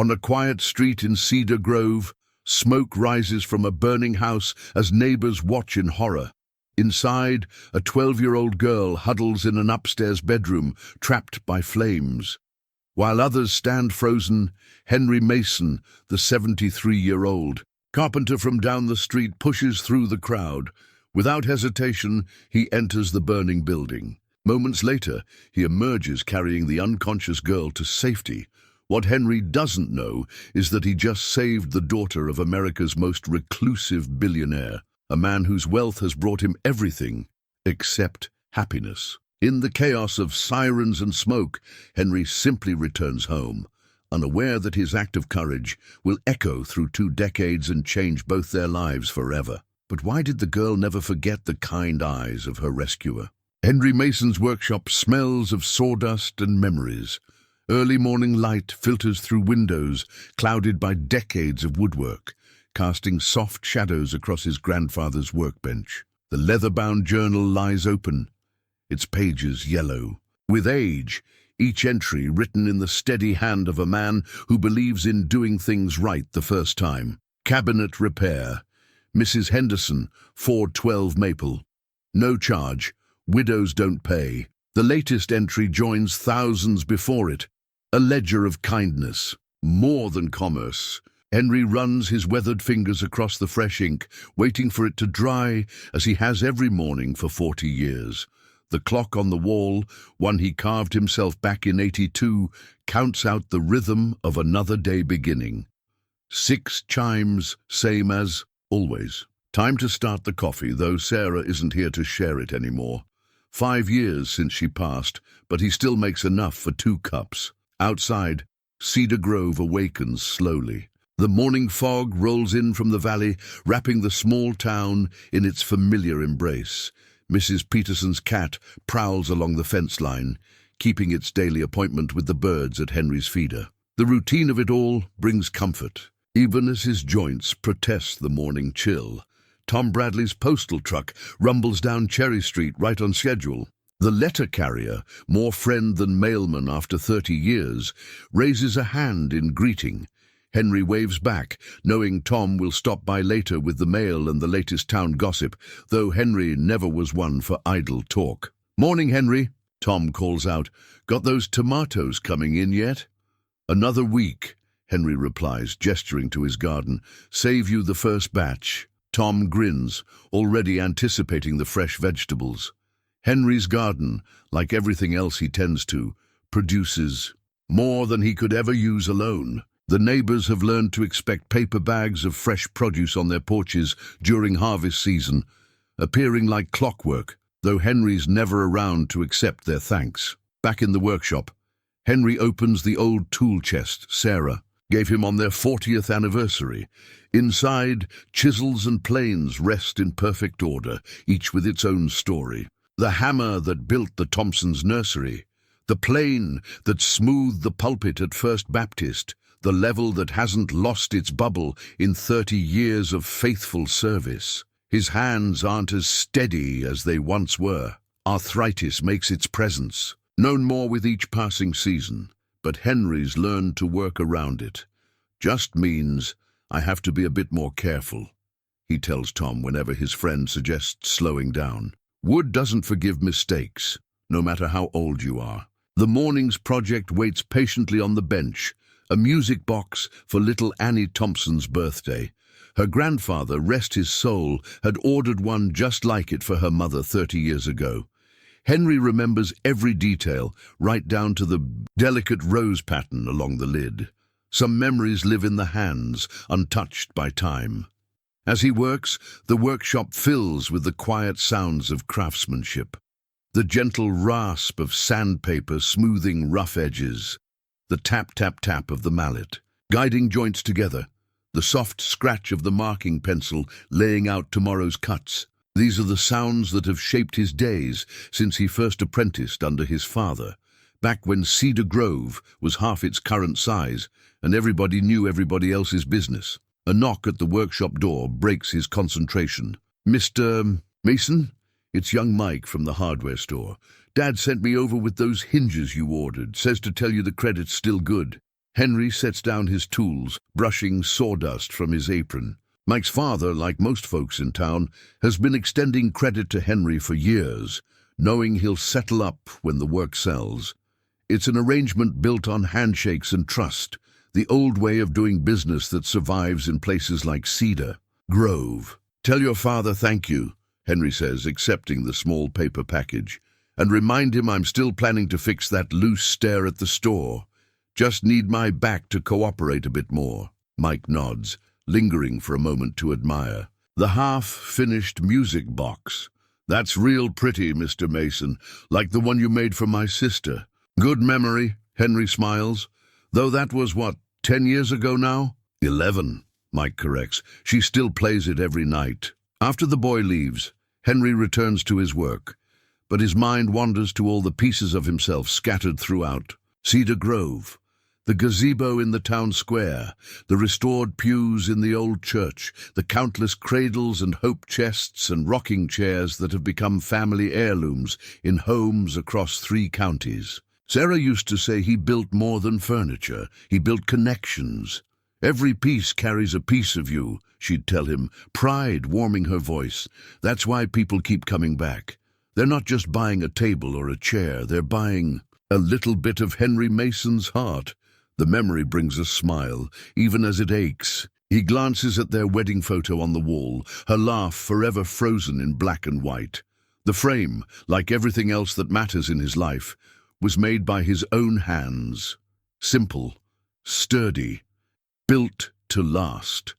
On a quiet street in Cedar Grove, smoke rises from a burning house as neighbors watch in horror. Inside, a 12-year-old girl huddles in an upstairs bedroom, trapped by flames. While others stand frozen, Henry Mason, the 73-year-old carpenter from down the street, pushes through the crowd. Without hesitation, he enters the burning building. Moments later, he emerges carrying the unconscious girl to safety. What Henry doesn't know is that he just saved the daughter of America's most reclusive billionaire, a man whose wealth has brought him everything except happiness. In the chaos of sirens and smoke, Henry simply returns home, unaware that his act of courage will echo through 2 decades and change both their lives forever. But why did the girl never forget the kind eyes of her rescuer? Henry Mason's workshop smells of sawdust and memories. Early morning light filters through windows clouded by decades of woodwork, casting soft shadows across his grandfather's workbench. The leather-bound journal lies open, its pages yellow. With age, each entry written in the steady hand of a man who believes in doing things right the first time. Cabinet repair. Mrs. Henderson, 412 Maple. No charge. Widows don't pay. The latest entry joins thousands before it. A ledger of kindness. More than commerce. Henry runs his weathered fingers across the fresh ink, waiting for it to dry, as he has every morning for 40 years. The clock on the wall, one he carved himself back in '82, counts out the rhythm of another day beginning. 6 chimes, same as always. Time to start the coffee, though Sarah isn't here to share it anymore. 5 years since she passed, but he still makes enough for 2 cups. Outside, Cedar Grove awakens slowly. The morning fog rolls in from the valley, wrapping the small town in its familiar embrace. Mrs. Peterson's cat prowls along the fence line, keeping its daily appointment with the birds at Henry's feeder. The routine of it all brings comfort, even as his joints protest the morning chill. Tom Bradley's postal truck rumbles down Cherry Street right on schedule. The letter carrier, more friend than mailman after 30 years, raises a hand in greeting. Henry waves back, knowing Tom will stop by later with the mail and the latest town gossip, though Henry never was one for idle talk. "Morning, Henry," Tom calls out. "Got those tomatoes coming in yet?" "Another week," Henry replies, gesturing to his garden. "Save you the first batch." Tom grins, already anticipating the fresh vegetables. Henry's garden, like everything else he tends to, produces more than he could ever use alone. The neighbors have learned to expect paper bags of fresh produce on their porches during harvest season, appearing like clockwork, though Henry's never around to accept their thanks. Back in the workshop, Henry opens the old tool chest Sarah gave him on their 40th anniversary. Inside, chisels and planes rest in perfect order, each with its own story. The hammer that built the Thompsons' nursery, the plane that smoothed the pulpit at First Baptist, the level that hasn't lost its bubble in 30 years of faithful service. His hands aren't as steady as they once were. Arthritis makes its presence known more with each passing season, but Henry's learned to work around it. "Just means I have to be a bit more careful," he tells Tom whenever his friend suggests slowing down. Wood doesn't forgive mistakes, no matter how old you are. The morning's project waits patiently on the bench, a music box for little Annie Thompson's birthday. Her grandfather, rest his soul, had ordered one just like it for her mother 30 years ago. Henry remembers every detail, right down to the delicate rose pattern along the lid. Some memories live in the hands, untouched by time. As he works, the workshop fills with the quiet sounds of craftsmanship. The gentle rasp of sandpaper smoothing rough edges. The tap-tap-tap of the mallet, guiding joints together. The soft scratch of the marking pencil laying out tomorrow's cuts. These are the sounds that have shaped his days since he first apprenticed under his father, back when Cedar Grove was half its current size and everybody knew everybody else's business. A knock at the workshop door breaks his concentration. "Mr. Mason? It's young Mike from the hardware store. Dad sent me over with those hinges you ordered. Says to tell you the credit's still good." Henry sets down his tools, brushing sawdust from his apron. Mike's father, like most folks in town, has been extending credit to Henry for years, knowing he'll settle up when the work sells. It's an arrangement built on handshakes and trust, the old way of doing business that survives in places like Cedar Grove. "Tell your father thank you," Henry says, accepting the small paper package. "And remind him I'm still planning to fix that loose stair at the store. Just need my back to cooperate a bit more." Mike nods, lingering for a moment to admire. The half-finished music box. "That's real pretty, Mr. Mason, like the one you made for my sister." "Good memory," Henry smiles. "Though that was, 10 years ago now?" 11, Mike corrects. "She still plays it every night." After the boy leaves, Henry returns to his work, but his mind wanders to all the pieces of himself scattered throughout. Cedar Grove, the gazebo in the town square, the restored pews in the old church, the countless cradles and hope chests and rocking chairs that have become family heirlooms in homes across 3 counties. Sarah used to say he built more than furniture, he built connections. "Every piece carries a piece of you," she'd tell him, pride warming her voice. "That's why people keep coming back. They're not just buying a table or a chair, they're buying a little bit of Henry Mason's heart." The memory brings a smile, even as it aches. He glances at their wedding photo on the wall, her laugh forever frozen in black and white. The frame, like everything else that matters in his life, was made by his own hands. Simple, sturdy, built to last.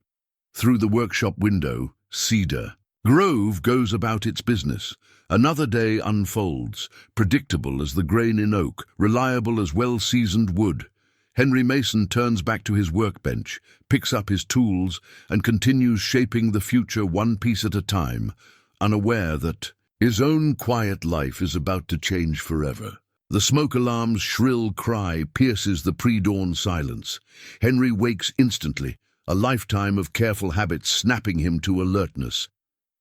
Through the workshop window, Cedar Grove goes about its business. Another day unfolds, predictable as the grain in oak, reliable as well-seasoned wood. Henry Mason turns back to his workbench, picks up his tools, and continues shaping the future one piece at a time, unaware that his own quiet life is about to change forever. The smoke alarm's shrill cry pierces the pre-dawn silence. Henry wakes instantly, a lifetime of careful habits snapping him to alertness.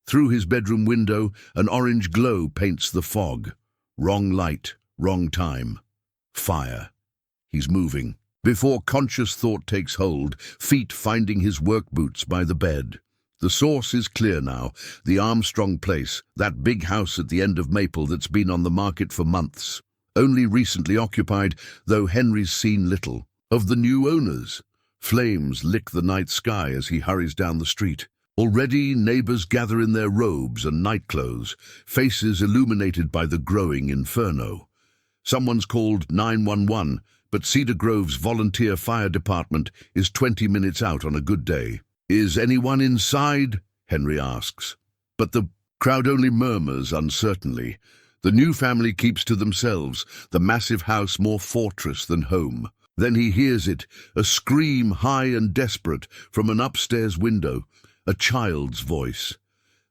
Through his bedroom window, an orange glow paints the fog. Wrong light, wrong time. Fire. He's moving. Before conscious thought takes hold, feet finding his work boots by the bed. The source is clear now, the Armstrong place, that big house at the end of Maple that's been on the market for months. Only recently occupied, though Henry's seen little. Of the new owners, flames lick the night sky as he hurries down the street. Already neighbors gather in their robes and nightclothes, faces illuminated by the growing inferno. Someone's called 911, but Cedar Grove's volunteer fire department is 20 minutes out on a good day. "Is anyone inside?" Henry asks. But the crowd only murmurs uncertainly. The new family keeps to themselves, the massive house more fortress than home. Then he hears it, a scream high and desperate from an upstairs window, a child's voice.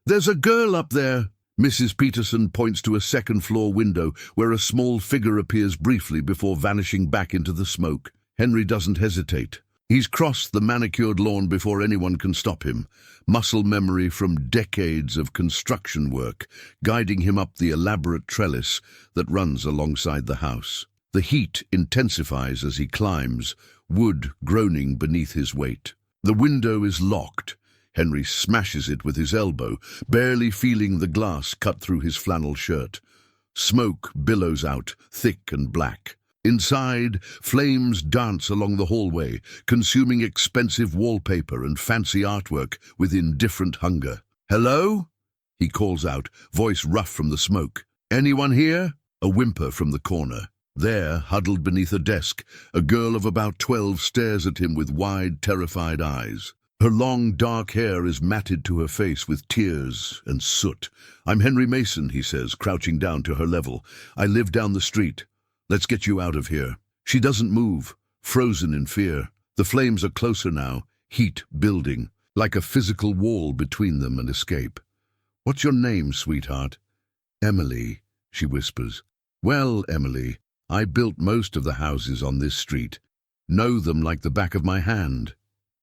"There's a girl up there!" Mrs. Peterson points to a second-floor window where a small figure appears briefly before vanishing back into the smoke. Henry doesn't hesitate. He's crossed the manicured lawn before anyone can stop him, muscle memory from decades of construction work, guiding him up the elaborate trellis that runs alongside the house. The heat intensifies as he climbs, wood groaning beneath his weight. The window is locked. Henry smashes it with his elbow, barely feeling the glass cut through his flannel shirt. Smoke billows out, thick and black. Inside, flames dance along the hallway, consuming expensive wallpaper and fancy artwork with indifferent hunger. "Hello?" he calls out, voice rough from the smoke. "Anyone here?" A whimper from the corner. There, huddled beneath a desk, a girl of about 12 stares at him with wide, terrified eyes. Her long, dark hair is matted to her face with tears and soot. "I'm Henry Mason," he says, crouching down to her level. "I live down the street. Let's get you out of here." She doesn't move, frozen in fear. The flames are closer now, heat building, like a physical wall between them and escape. "What's your name, sweetheart?" "Emily," she whispers. "Well, Emily, I built most of the houses on this street. Know them like the back of my hand.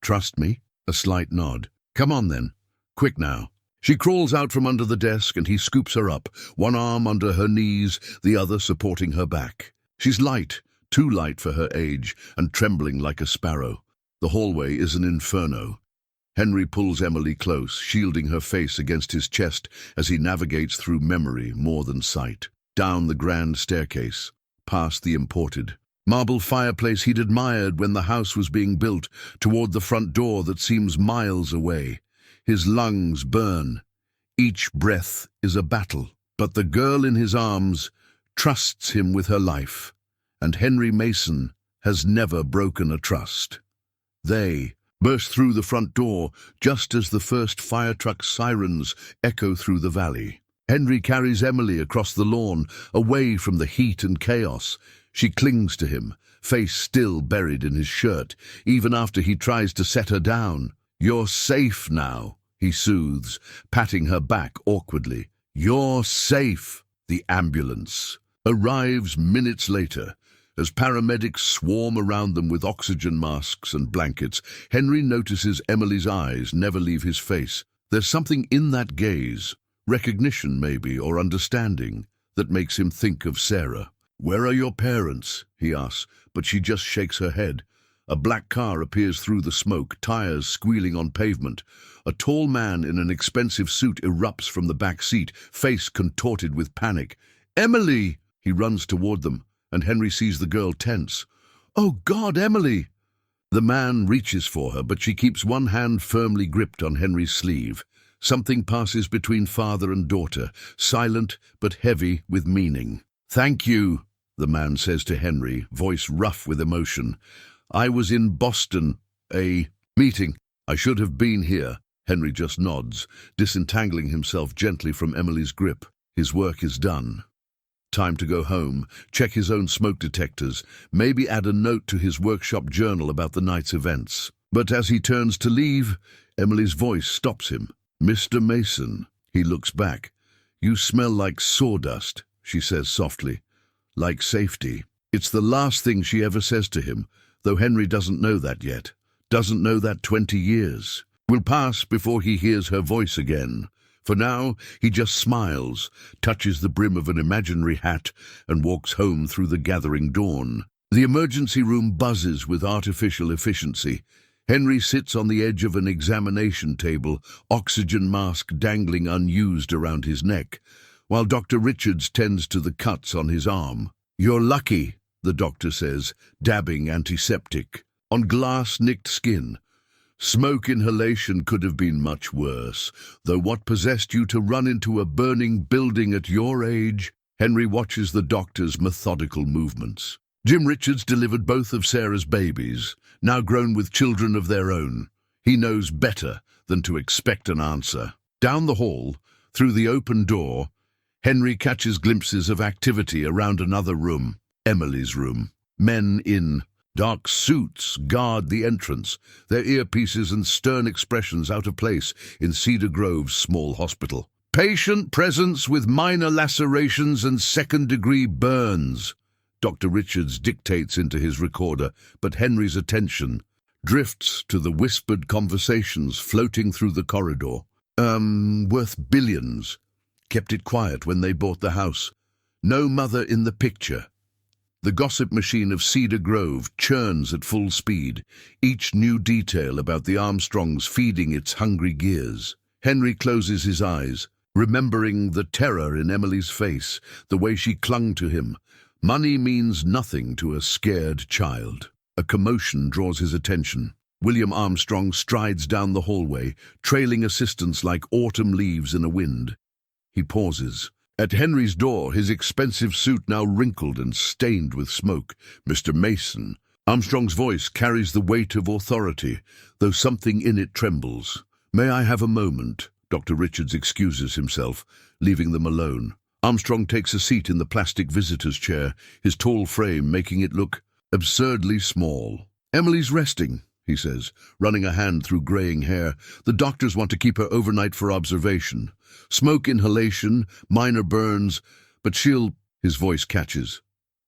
Trust me?" A slight nod. "Come on then. Quick now." She crawls out from under the desk and he scoops her up, one arm under her knees, the other supporting her back. She's light, too light for her age and trembling like a sparrow. The hallway is an inferno. Henry pulls Emily close, shielding her face against his chest as he navigates through memory more than sight. Down the grand staircase, past the imported marble fireplace he'd admired when the house was being built, toward the front door that seems miles away. His lungs burn. Each breath is a battle. But the girl in his arms trusts him with her life, and Henry Mason has never broken a trust. They burst through the front door just as the first fire truck sirens echo through the valley. Henry carries Emily across the lawn, away from the heat and chaos. She clings to him, face still buried in his shirt, even after he tries to set her down. "You're safe now," he soothes, patting her back awkwardly. "You're safe." The ambulance arrives minutes later. As paramedics swarm around them with oxygen masks and blankets, Henry notices Emily's eyes never leave his face. There's something in that gaze, recognition maybe, or understanding, that makes him think of Sarah. "Where are your parents?" he asks, but she just shakes her head. A black car appears through the smoke, tires squealing on pavement. A tall man in an expensive suit erupts from the back seat, face contorted with panic. "Emily!" He runs toward them, and Henry sees the girl tense. "Oh God, Emily!" The man reaches for her, but she keeps one hand firmly gripped on Henry's sleeve. Something passes between father and daughter, silent but heavy with meaning. "Thank you," the man says to Henry, voice rough with emotion. "I was in Boston, a meeting. I should have been here." Henry just nods, disentangling himself gently from Emily's grip. His work is done. Time to go home, check his own smoke detectors, maybe add a note to his workshop journal about the night's events. But as he turns to leave, Emily's voice stops him. "Mr. Mason." He looks back. "You smell like sawdust," she says softly. "Like safety." It's the last thing she ever says to him, though Henry doesn't know that yet. Doesn't know that 20 years will pass before he hears her voice again. For now, he just smiles, touches the brim of an imaginary hat, and walks home through the gathering dawn. The emergency room buzzes with artificial efficiency. Henry sits on the edge of an examination table, oxygen mask dangling unused around his neck, while Dr. Richards tends to the cuts on his arm. "You're lucky," the doctor says, dabbing antiseptic on glass-nicked skin. "Smoke inhalation could have been much worse, though what possessed you to run into a burning building at your age?" Henry watches the doctor's methodical movements. Jim Richards delivered both of Sarah's babies, now grown with children of their own. He knows better than to expect an answer. Down the hall, through the open door, Henry catches glimpses of activity around another room, Emily's room. Men in dark suits guard the entrance, their earpieces and stern expressions out of place in Cedar Grove's small hospital. "Patient presence with minor lacerations and second-degree burns," Dr. Richards dictates into his recorder, but Henry's attention drifts to the whispered conversations floating through the corridor. Worth billions. Kept it quiet when they bought the house. No mother in the picture. The gossip machine of Cedar Grove churns at full speed, each new detail about the Armstrongs feeding its hungry gears. Henry closes his eyes, remembering the terror in Emily's face, the way she clung to him. Money means nothing to a scared child. A commotion draws his attention. William Armstrong strides down the hallway, trailing assistants like autumn leaves in a wind. He pauses. At Henry's door, his expensive suit now wrinkled and stained with smoke. "Mr. Mason." Armstrong's voice carries the weight of authority, though something in it trembles. "May I have a moment?" Dr. Richards excuses himself, leaving them alone. Armstrong takes a seat in the plastic visitor's chair, his tall frame making it look absurdly small. "Emily's resting," he says, running a hand through graying hair. "The doctors want to keep her overnight for observation. Smoke inhalation, minor burns, but she'll—" His voice catches.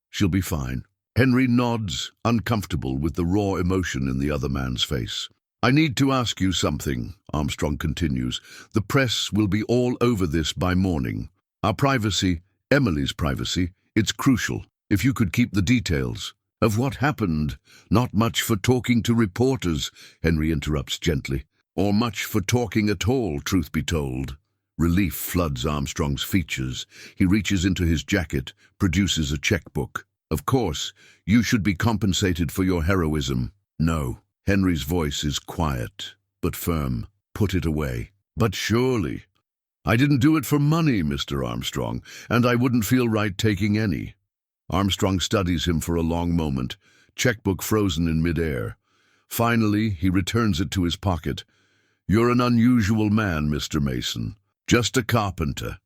"She'll be fine." Henry nods, uncomfortable with the raw emotion in the other man's face. "I need to ask you something," Armstrong continues. "The press will be all over this by morning. Our privacy, Emily's privacy, it's crucial. If you could keep the details." Of what happened? Not much for talking to reporters, Henry interrupts gently. Or much for talking at all, truth be told. Relief floods Armstrong's features. He reaches into his jacket, produces a checkbook. Of course, you should be compensated for your heroism. No. Henry's voice is quiet, but firm. Put it away. But surely. I didn't do it for money, Mr. Armstrong, and I wouldn't feel right taking any. Armstrong studies him for a long moment, checkbook frozen in midair. Finally, he returns it to his pocket. You're an unusual man, Mr. Mason. Just a carpenter.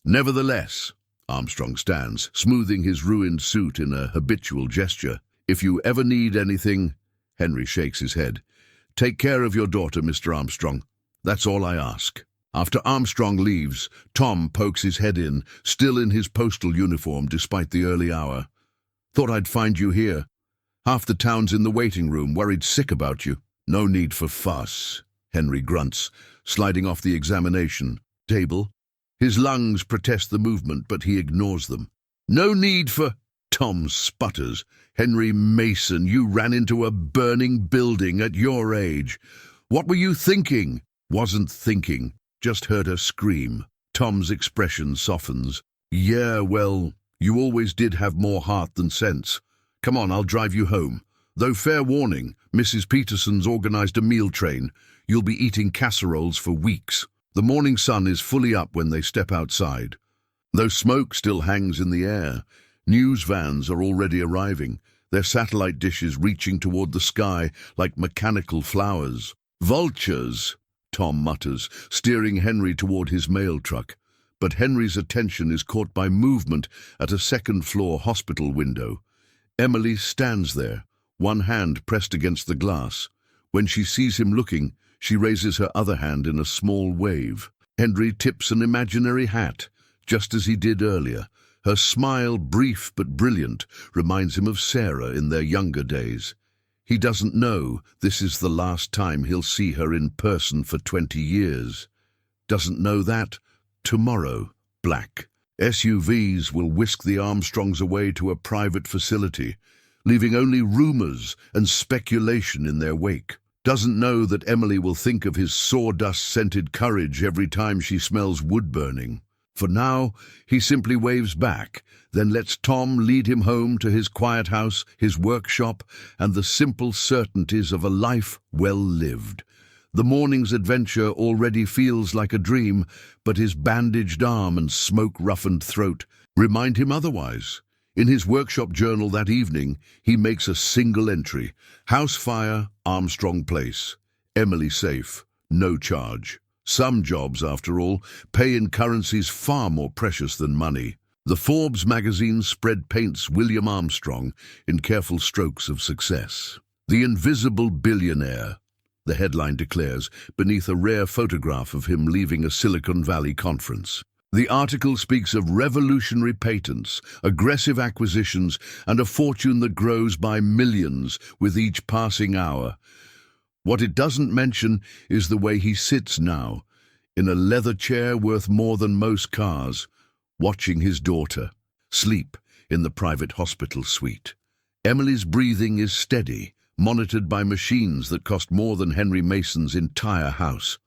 Nevertheless, Armstrong stands, smoothing his ruined suit in a habitual gesture. If you ever need anything, Henry shakes his head. Take care of your daughter, Mr. Armstrong. That's all I ask. After Armstrong leaves, Tom pokes his head in, still in his postal uniform despite the early hour. Thought I'd find you here. Half the town's in the waiting room, worried sick about you. No need for fuss, Henry grunts, sliding off the examination table. His lungs protest the movement, but he ignores them. No need for... Tom sputters. Henry Mason, you ran into a burning building at your age. What were you thinking? Wasn't thinking. Just heard her scream. Tom's expression softens. Yeah, well, you always did have more heart than sense. Come on, I'll drive you home. Though fair warning, Mrs. Peterson's organized a meal train. You'll be eating casseroles for weeks. The morning sun is fully up when they step outside. Though smoke still hangs in the air, news vans are already arriving, their satellite dishes reaching toward the sky like mechanical flowers. Vultures, Tom mutters, steering Henry toward his mail truck. But Henry's attention is caught by movement at a second-floor hospital window. Emily stands there, one hand pressed against the glass. When she sees him looking, she raises her other hand in a small wave. Henry tips an imaginary hat, just as he did earlier. Her smile, brief but brilliant, reminds him of Sarah in their younger days. He doesn't know this is the last time he'll see her in person for 20 years. Doesn't know that tomorrow, black SUVs will whisk the Armstrongs away to a private facility, leaving only rumors and speculation in their wake. Doesn't know that Emily will think of his sawdust-scented courage every time she smells wood burning. For now, he simply waves back, then lets Tom lead him home to his quiet house, his workshop, and the simple certainties of a life well lived. The morning's adventure already feels like a dream, but his bandaged arm and smoke-roughened throat remind him otherwise. In his workshop journal that evening, he makes a single entry. House fire, Armstrong Place. Emily safe, no charge. Some jobs, after all, pay in currencies far more precious than money. The Forbes magazine spread paints William Armstrong in careful strokes of success. The invisible billionaire, the headline declares, beneath a rare photograph of him leaving a Silicon Valley conference. The article speaks of revolutionary patents, aggressive acquisitions, and a fortune that grows by millions with each passing hour. What it doesn't mention is the way he sits now, in a leather chair worth more than most cars, watching his daughter sleep in the private hospital suite. Emily's breathing is steady, monitored by machines that cost more than Henry Mason's entire house.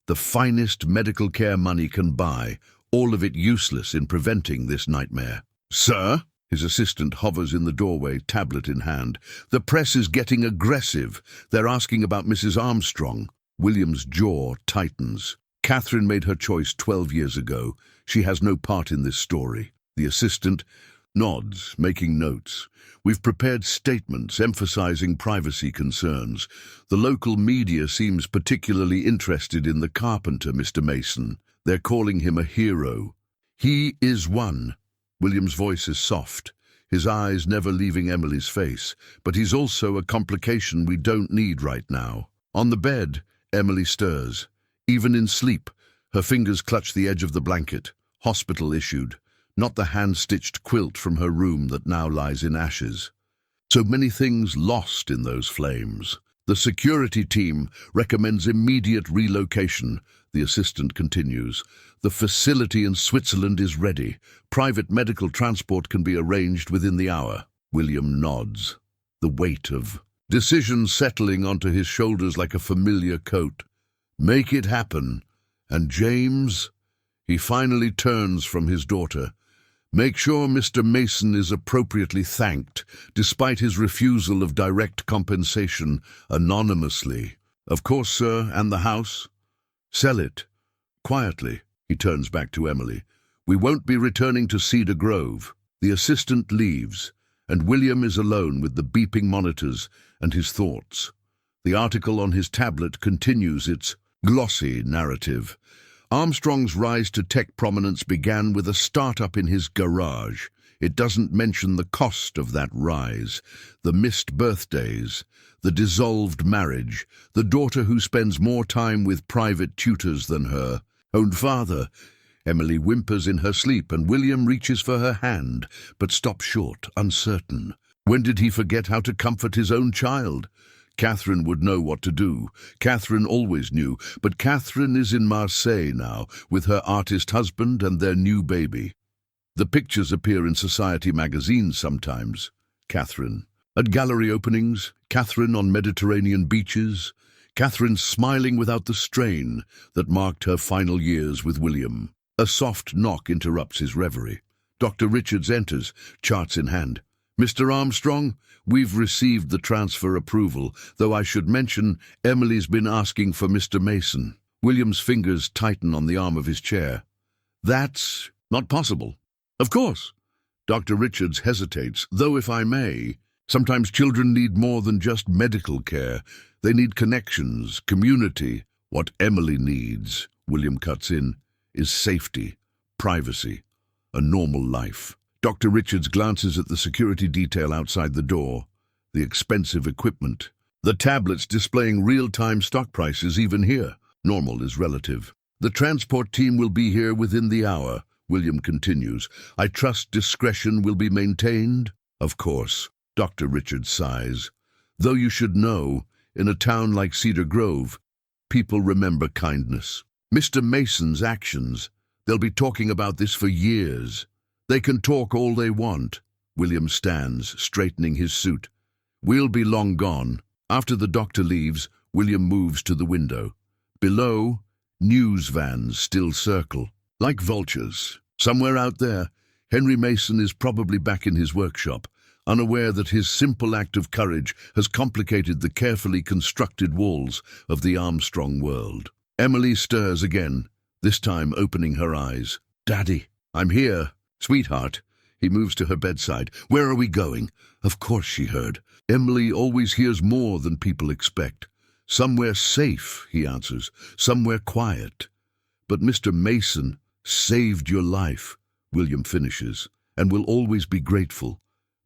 The finest medical care money can buy, all of it useless in preventing this nightmare. Sir? His assistant hovers in the doorway, tablet in hand. The press is getting aggressive. They're asking about Mrs. Armstrong. William's jaw tightens. Catherine made her choice 12 years ago. She has no part in this story. The assistant nods, making notes. We've prepared statements emphasizing privacy concerns. The local media seems particularly interested in the carpenter, Mr. Mason. They're calling him a hero. He is one. William's voice is soft, his eyes never leaving Emily's face, but he's also a complication we don't need right now. On the bed, Emily stirs. Even in sleep, her fingers clutch the edge of the blanket, hospital-issued, not the hand-stitched quilt from her room that now lies in ashes. So many things lost in those flames. The security team recommends immediate relocation, the assistant continues. The facility in Switzerland is ready. Private medical transport can be arranged within the hour. William nods. the weight of decisions settling onto his shoulders like a familiar coat. Make it happen. And James? He finally turns from his daughter. Make sure Mr. Mason is appropriately thanked, despite his refusal of direct compensation, anonymously. Of course, sir, and the house? Sell it. Quietly, he turns back to Emily. We won't be returning to Cedar Grove. The assistant leaves, and William is alone with the beeping monitors and his thoughts. The article on his tablet continues its glossy narrative. Armstrong's rise to tech prominence began with a startup in his garage. It doesn't mention the cost of that rise, the missed birthdays, the dissolved marriage, the daughter who spends more time with private tutors than her own father. Emily whimpers in her sleep and William reaches for her hand, but stops short, uncertain. When did he forget how to comfort his own child? Catherine would know what to do. Catherine always knew, but Catherine is in Marseille now, with her artist husband and their new baby. The pictures appear in society magazines sometimes. Catherine at gallery openings, Catherine on Mediterranean beaches, Catherine smiling without the strain that marked her final years with William. A soft knock interrupts his reverie. Dr. Richards enters, charts in hand. Mr. Armstrong, we've received the transfer approval, though I should mention Emily's been asking for Mr. Mason. William's fingers tighten on the arm of his chair. That's not possible. Of course. Dr. Richards hesitates, though if I may, sometimes children need more than just medical care. They need connections, community. What Emily needs, William cuts in, is safety, privacy, a normal life. Dr. Richards glances at the security detail outside the door, the expensive equipment, the tablets displaying real-time stock prices even here. Normal is relative. The transport team will be here within the hour, William continues. I trust discretion will be maintained? Of course, Dr. Richards sighs. Though you should know, in a town like Cedar Grove, people remember kindness. Mr. Mason's actions, they'll be talking about this for years. They can talk all they want. William stands, straightening his suit. We'll be long gone. After the doctor leaves, William moves to the window. Below, news vans still circle, like vultures. Somewhere out there, Henry Mason is probably back in his workshop, unaware that his simple act of courage has complicated the carefully constructed walls of the Armstrong world. Emily stirs again, this time opening her eyes. Daddy, I'm here. Sweetheart. He moves to her bedside. Where are we going? Of course she heard. Emily always hears more than people expect. Somewhere safe, he answers. Somewhere quiet. But Mr. Mason saved your life, William finishes, and will always be grateful.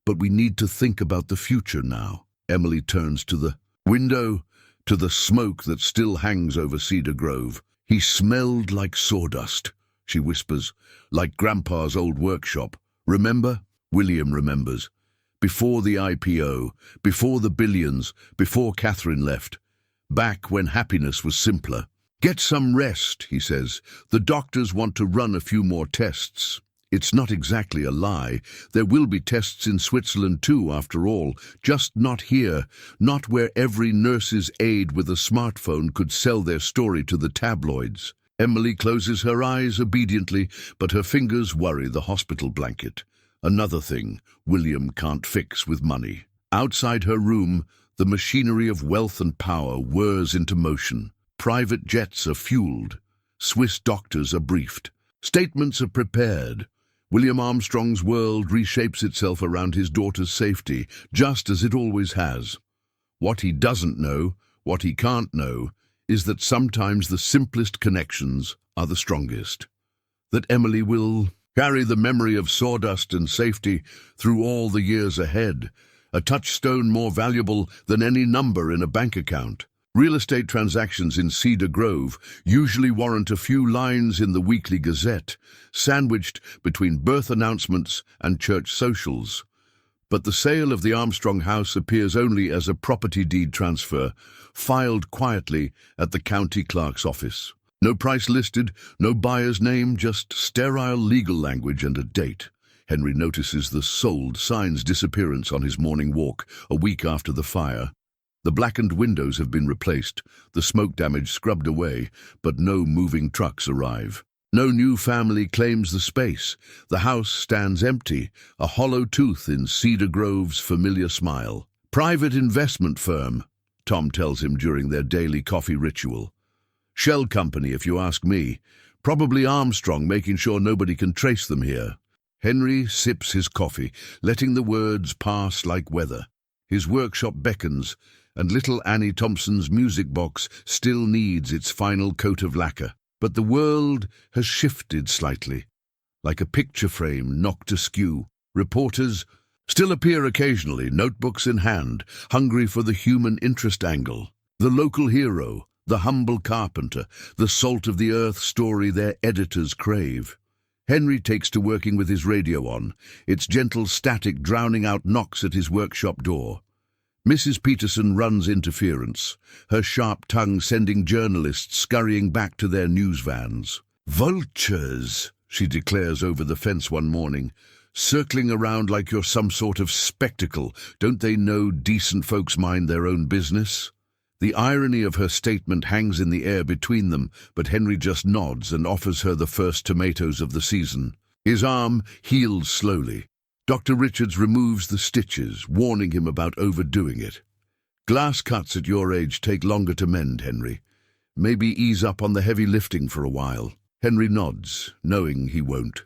But we need to think about the future now. Emily turns to the window, to the smoke that still hangs over Cedar Grove. He smelled like sawdust, she whispers, like Grandpa's old workshop. Remember? William remembers. Before the IPO, before the billions, before Catherine left. Back when happiness was simpler. Get some rest, he says. The doctors want to run a few more tests. It's not exactly a lie. There will be tests in Switzerland too, after all. Just not here. Not where every nurse's aide with a smartphone could sell their story to the tabloids. Emily closes her eyes obediently, but her fingers worry the hospital blanket. Another thing William can't fix with money. Outside her room, the machinery of wealth and power whirs into motion. Private jets are fueled. Swiss doctors are briefed. Statements are prepared. William Armstrong's world reshapes itself around his daughter's safety, just as it always has. What he doesn't know, what he can't know, is that sometimes the simplest connections are the strongest. That Emily will carry the memory of sawdust and safety through all the years ahead, a touchstone more valuable than any number in a bank account. Real estate transactions in Cedar Grove usually warrant a few lines in the Weekly Gazette, sandwiched between birth announcements and church socials. But the sale of the Armstrong house appears only as a property deed transfer, filed quietly at the county clerk's office. No price listed, no buyer's name, just sterile legal language and a date. Henry notices the "sold" sign's disappearance on his morning walk, a week after the fire. The blackened windows have been replaced, the smoke damage scrubbed away, but no moving trucks arrive. No new family claims the space. The house stands empty, a hollow tooth in Cedar Grove's familiar smile. "Private investment firm," Tom tells him during their daily coffee ritual. "Shell company, if you ask me. Probably Armstrong, making sure nobody can trace them here." Henry sips his coffee, letting the words pass like weather. His workshop beckons, and little Annie Thompson's music box still needs its final coat of lacquer. But the world has shifted slightly, like a picture frame knocked askew. Reporters still appear occasionally, notebooks in hand, hungry for the human interest angle. The local hero, the humble carpenter, the salt-of-the-earth story their editors crave. Henry takes to working with his radio on, its gentle static drowning out knocks at his workshop door. Mrs. Peterson runs interference, her sharp tongue sending journalists scurrying back to their news vans. "Vultures," she declares over the fence one morning, "circling around like you're some sort of spectacle. Don't they know decent folks mind their own business?" The irony of her statement hangs in the air between them, but Henry just nods and offers her the first tomatoes of the season. His arm heals slowly. Dr. Richards removes the stitches, warning him about overdoing it. "Glass cuts at your age take longer to mend, Henry. Maybe ease up on the heavy lifting for a while." Henry nods, knowing he won't.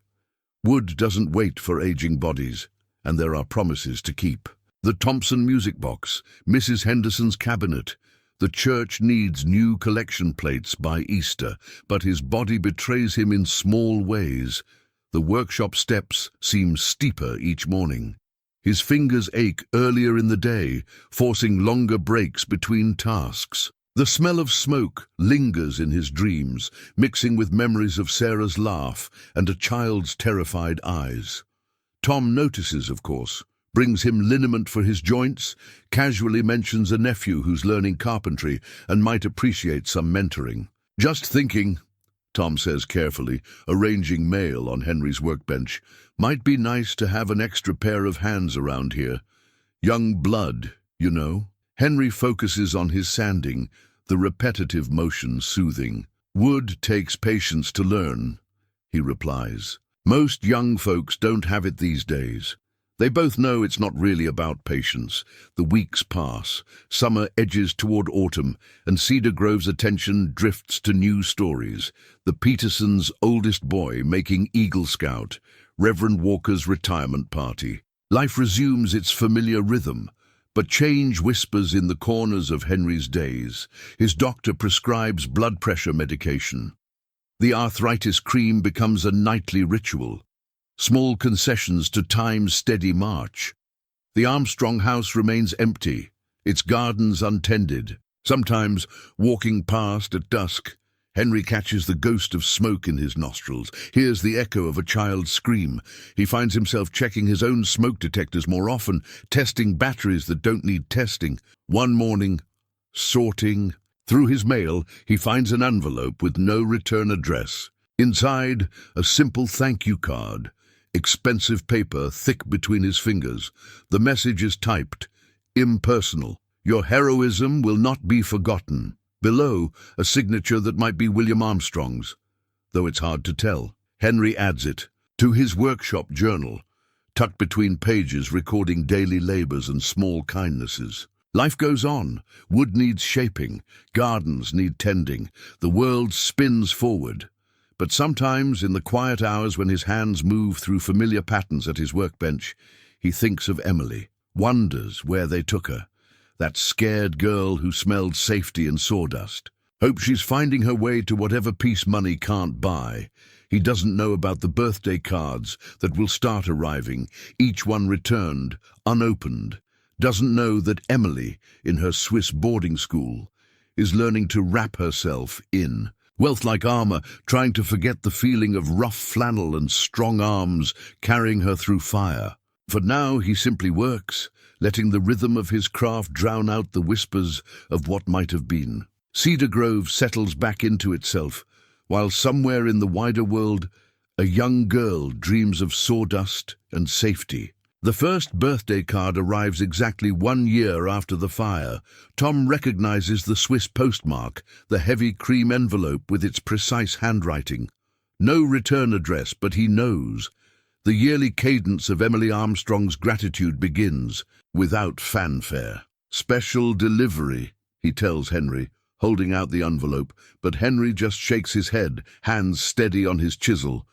Wood doesn't wait for aging bodies, and there are promises to keep. The Thompson music box, Mrs. Henderson's cabinet. The church needs new collection plates by Easter, but his body betrays him in small ways. The workshop steps seem steeper each morning. His fingers ache earlier in the day, forcing longer breaks between tasks. The smell of smoke lingers in his dreams, mixing with memories of Sarah's laugh and a child's terrified eyes. Tom notices, of course, brings him liniment for his joints, casually mentions a nephew who's learning carpentry and might appreciate some mentoring. "Just thinking," Tom says carefully, arranging mail on Henry's workbench. "Might be nice to have an extra pair of hands around here. Young blood, you know." Henry focuses on his sanding, the repetitive motion soothing. "Wood takes patience to learn," he replies. "Most young folks don't have it these days." They both know it's not really about patience. The weeks pass, summer edges toward autumn, and Cedar Grove's attention drifts to new stories. The Petersons' oldest boy making Eagle Scout, Reverend Walker's retirement party. Life resumes its familiar rhythm, but change whispers in the corners of Henry's days. His doctor prescribes blood pressure medication. The arthritis cream becomes a nightly ritual. Small concessions to time's steady march. The Armstrong house remains empty, its gardens untended. Sometimes, walking past at dusk, Henry catches the ghost of smoke in his nostrils, hears the echo of a child's scream. He finds himself checking his own smoke detectors more often, testing batteries that don't need testing. One morning, sorting through his mail, he finds an envelope with no return address. Inside, a simple thank you card. Expensive paper thick between his fingers. The message is typed, impersonal. "Your heroism will not be forgotten." Below, a signature that might be William Armstrong's, though it's hard to tell. Henry adds it to his workshop journal, tucked between pages recording daily labors and small kindnesses. Life goes on. Wood needs shaping. Gardens need tending. The world spins forward. But sometimes, in the quiet hours when his hands move through familiar patterns at his workbench, he thinks of Emily, wonders where they took her, that scared girl who smelled safety and sawdust. Hopes she's finding her way to whatever peace money can't buy. He doesn't know about the birthday cards that will start arriving, each one returned, unopened. Doesn't know that Emily, in her Swiss boarding school, is learning to wrap herself in wealth like armor, trying to forget the feeling of rough flannel and strong arms carrying her through fire. For now he simply works, letting the rhythm of his craft drown out the whispers of what might have been. Cedar Grove settles back into itself, while somewhere in the wider world, A young girl dreams of sawdust and safety. The first birthday card arrives exactly 1 year after the fire. Tom recognizes the Swiss postmark, the heavy cream envelope with its precise handwriting. No return address, but he knows. The yearly cadence of Emily Armstrong's gratitude begins, without fanfare. "Special delivery," he tells Henry, holding out the envelope, but Henry just shakes his head, hands steady on his chisel.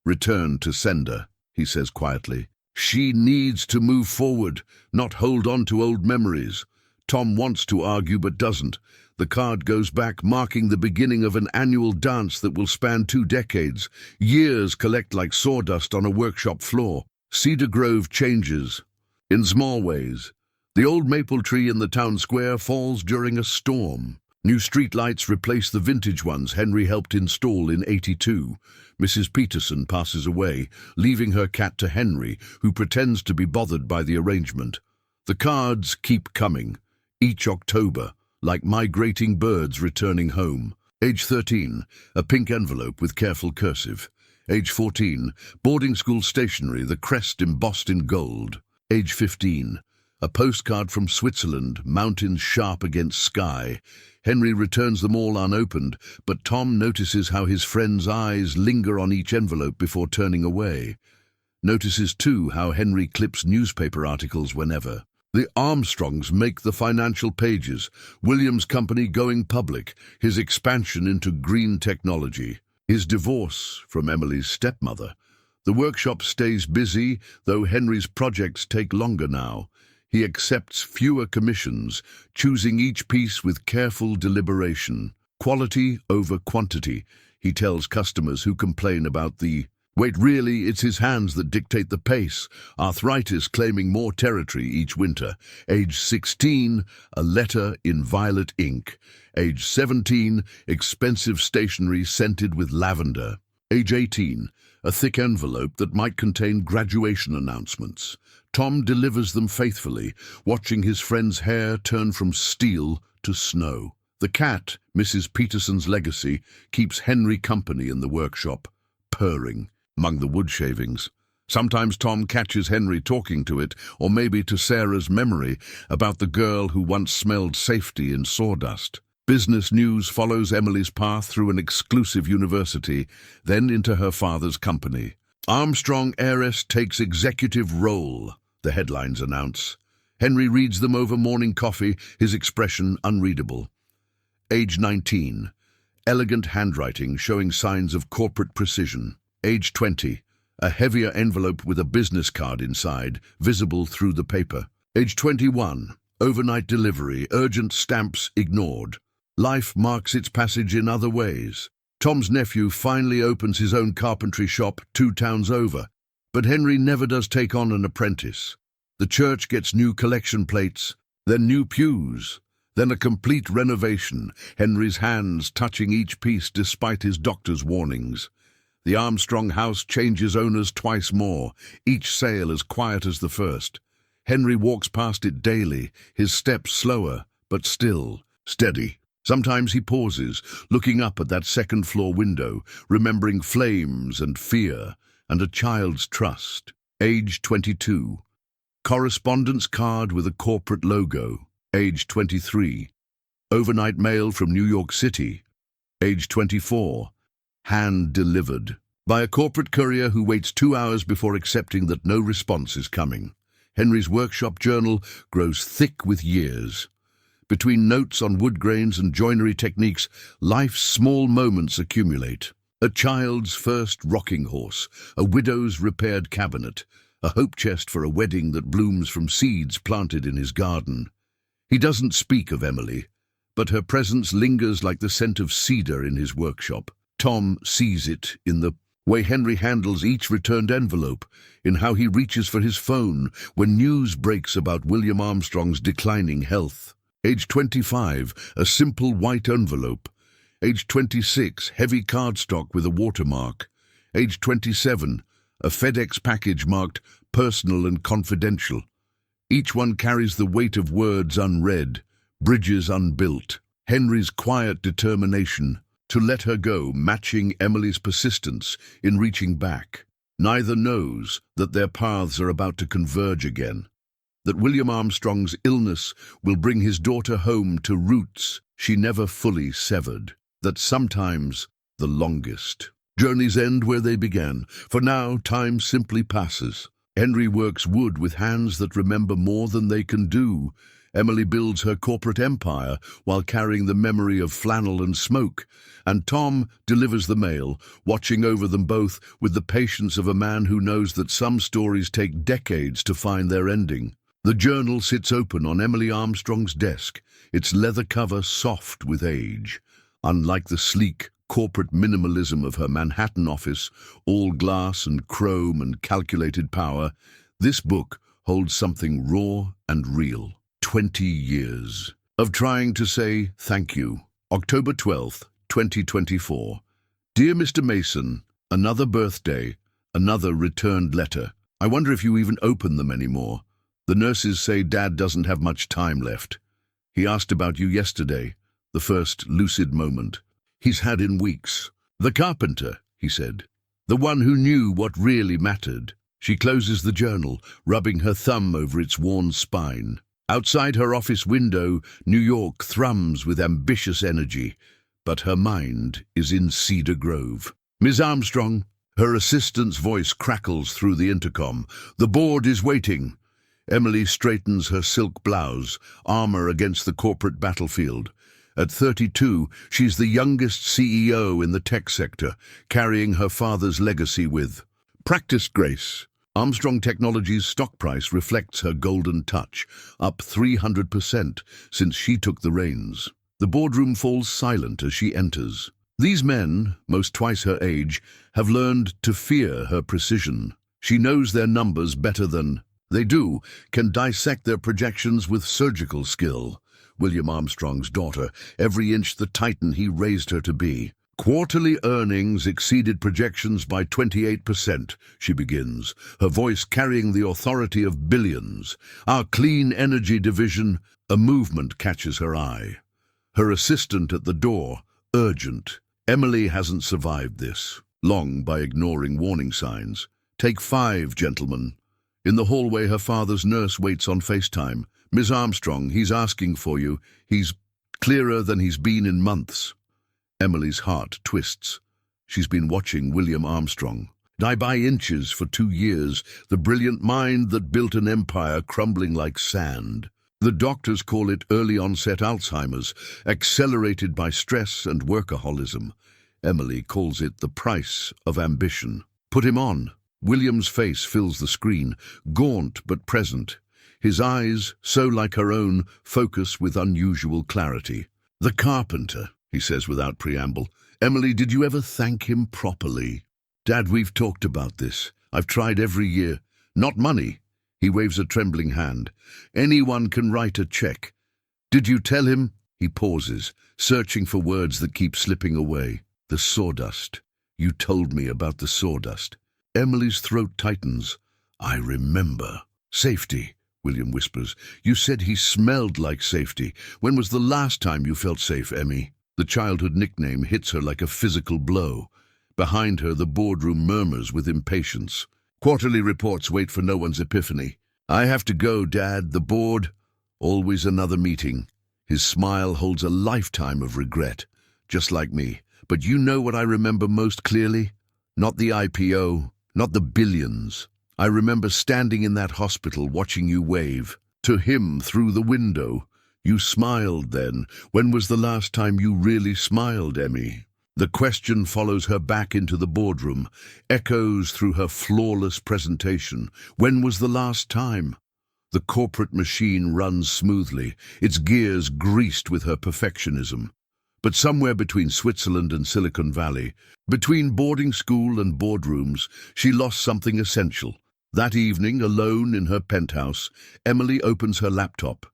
"Return to sender," he says quietly. She needs to move forward, not hold on to old memories. Tom wants to argue but doesn't. The card goes back, marking the beginning of an annual dance that will span 2 decades. Years collect like sawdust on a workshop floor. Cedar Grove changes, in small ways. The old maple tree in the town square falls during a storm. New streetlights replace the vintage ones Henry helped install in '82. Mrs. Peterson passes away, leaving her cat to Henry, who pretends to be bothered by the arrangement. The cards keep coming, each October, like migrating birds returning home. Age 13, a pink envelope with careful cursive. Age 14, boarding school stationery, the crest embossed in gold. Age 15, a postcard from Switzerland, mountains sharp against sky. Henry returns them all unopened, but Tom notices how his friend's eyes linger on each envelope before turning away. Notices, too, how Henry clips newspaper articles whenever. The Armstrongs make the financial pages, William's company going public, his expansion into green technology, his divorce from Emily's stepmother. The workshop stays busy, though Henry's projects take longer now. He accepts fewer commissions, choosing each piece with careful deliberation. Quality over quantity, he tells customers who complain about the "Wait, really, it's his hands that dictate the pace." Arthritis claiming more territory each winter. Age 16, a letter in violet ink. Age 17, expensive stationery scented with lavender. Age 18, a thick envelope that might contain graduation announcements. Tom delivers them faithfully, watching his friend's hair turn from steel to snow. The cat, Mrs. Peterson's legacy, keeps Henry company in the workshop, purring among the wood shavings. Sometimes Tom catches Henry talking to it, or maybe to Sarah's memory, about the girl who once smelled safety in sawdust. Business news follows Emily's path through an exclusive university, then into her father's company. "Armstrong heiress takes executive role," the headlines announce. Henry reads them over morning coffee, his expression unreadable. Age 19, elegant handwriting showing signs of corporate precision. Age 20, a heavier envelope with a business card inside, visible through the paper. Age 21, overnight delivery, urgent stamps ignored. Life marks its passage in other ways. Tom's nephew finally opens his own carpentry shop 2 towns over, but Henry never does take on an apprentice. The church gets new collection plates, then new pews, then a complete renovation, Henry's hands touching each piece despite his doctor's warnings. The Armstrong house changes owners twice more, each sale as quiet as the first. Henry walks past it daily, his steps slower, but still steady. Sometimes he pauses, looking up at that second-floor window, remembering flames and fear and a child's trust. Age 22. Correspondence card with a corporate logo. Age 23. Overnight mail from New York City. Age 24. Hand-delivered. By a corporate courier who waits 2 hours before accepting that no response is coming. Henry's workshop journal grows thick with years. Between notes on wood grains and joinery techniques, life's small moments accumulate. A child's first rocking horse, a widow's repaired cabinet, a hope chest for a wedding that blooms from seeds planted in his garden. He doesn't speak of Emily, but her presence lingers like the scent of cedar in his workshop. Tom sees it in the way Henry handles each returned envelope, in how he reaches for his phone when news breaks about William Armstrong's declining health. Age 25, a simple white envelope. Age 26, heavy cardstock with a watermark. Age 27, a FedEx package marked personal and confidential. Each one carries the weight of words unread, bridges unbuilt. Henry's quiet determination to let her go, matching Emily's persistence in reaching back. Neither knows that their paths are about to converge again, that William Armstrong's illness will bring his daughter home to roots she never fully severed, that sometimes the longest journeys end where they began. For now, time simply passes. Henry works wood with hands that remember more than they can do. Emily builds her corporate empire while carrying the memory of flannel and smoke. And Tom delivers the mail, watching over them both with the patience of a man who knows that some stories take decades to find their ending. The journal sits open on Emily Armstrong's desk, its leather cover soft with age. Unlike the sleek corporate minimalism of her Manhattan office, all glass and chrome and calculated power, this book holds something raw and real. 20 years of trying to say thank you. October 12th, 2024. Dear Mr. Mason, another birthday, another returned letter. I wonder if you even open them anymore. The nurses say Dad doesn't have much time left. He asked about you yesterday, the first lucid moment he's had in weeks. The carpenter, he said. The one who knew what really mattered. She closes the journal, rubbing her thumb over its worn spine. Outside her office window, New York thrums with ambitious energy, but her mind is in Cedar Grove. Miss Armstrong, her assistant's voice crackles through the intercom. The board is waiting. Emily straightens her silk blouse, armor against the corporate battlefield. At 32, she's the youngest CEO in the tech sector, carrying her father's legacy with practiced grace. Armstrong Technologies' stock price reflects her golden touch, up 300% since she took the reins. The boardroom falls silent as she enters. These men, most twice her age, have learned to fear her precision. She knows their numbers better than they do, can dissect their projections with surgical skill. William Armstrong's daughter, every inch the titan he raised her to be. Quarterly earnings exceeded projections by 28%, she begins, her voice carrying the authority of billions. Our clean energy division, a movement catches her eye. Her assistant at the door, urgent. Emily hasn't survived this, long by ignoring warning signs. Take 5, gentlemen. In the hallway, her father's nurse waits on FaceTime. Miss Armstrong, he's asking for you. He's clearer than he's been in months. Emily's heart twists. She's been watching William Armstrong die by inches for 2 years, the brilliant mind that built an empire crumbling like sand. The doctors call it early-onset Alzheimer's, accelerated by stress and workaholism. Emily calls it the price of ambition. Put him on. William's face fills the screen, gaunt but present. His eyes, so like her own, focus with unusual clarity. The carpenter, he says without preamble. Emily, did you ever thank him properly? Dad, we've talked about this. I've tried every year. Not money. He waves a trembling hand. Anyone can write a check. Did you tell him? He pauses, searching for words that keep slipping away. The sawdust. You told me about the sawdust. Emily's throat tightens. I remember. Safety, William whispers. You said he smelled like safety. When was the last time you felt safe, Emmy? The childhood nickname hits her like a physical blow. Behind her, the boardroom murmurs with impatience. Quarterly reports wait for no one's epiphany. I have to go, Dad. The board. Always another meeting. His smile holds a lifetime of regret, just like me. But you know what I remember most clearly? Not the IPO, not the billions. I remember standing in that hospital watching you wave to him through the window. You smiled then. When was the last time you really smiled, Emmy? The question follows her back into the boardroom, echoes through her flawless presentation. When was the last time? The corporate machine runs smoothly, its gears greased with her perfectionism. But somewhere between Switzerland and Silicon Valley, between boarding school and boardrooms, she lost something essential. That evening, alone in her penthouse, Emily opens her laptop.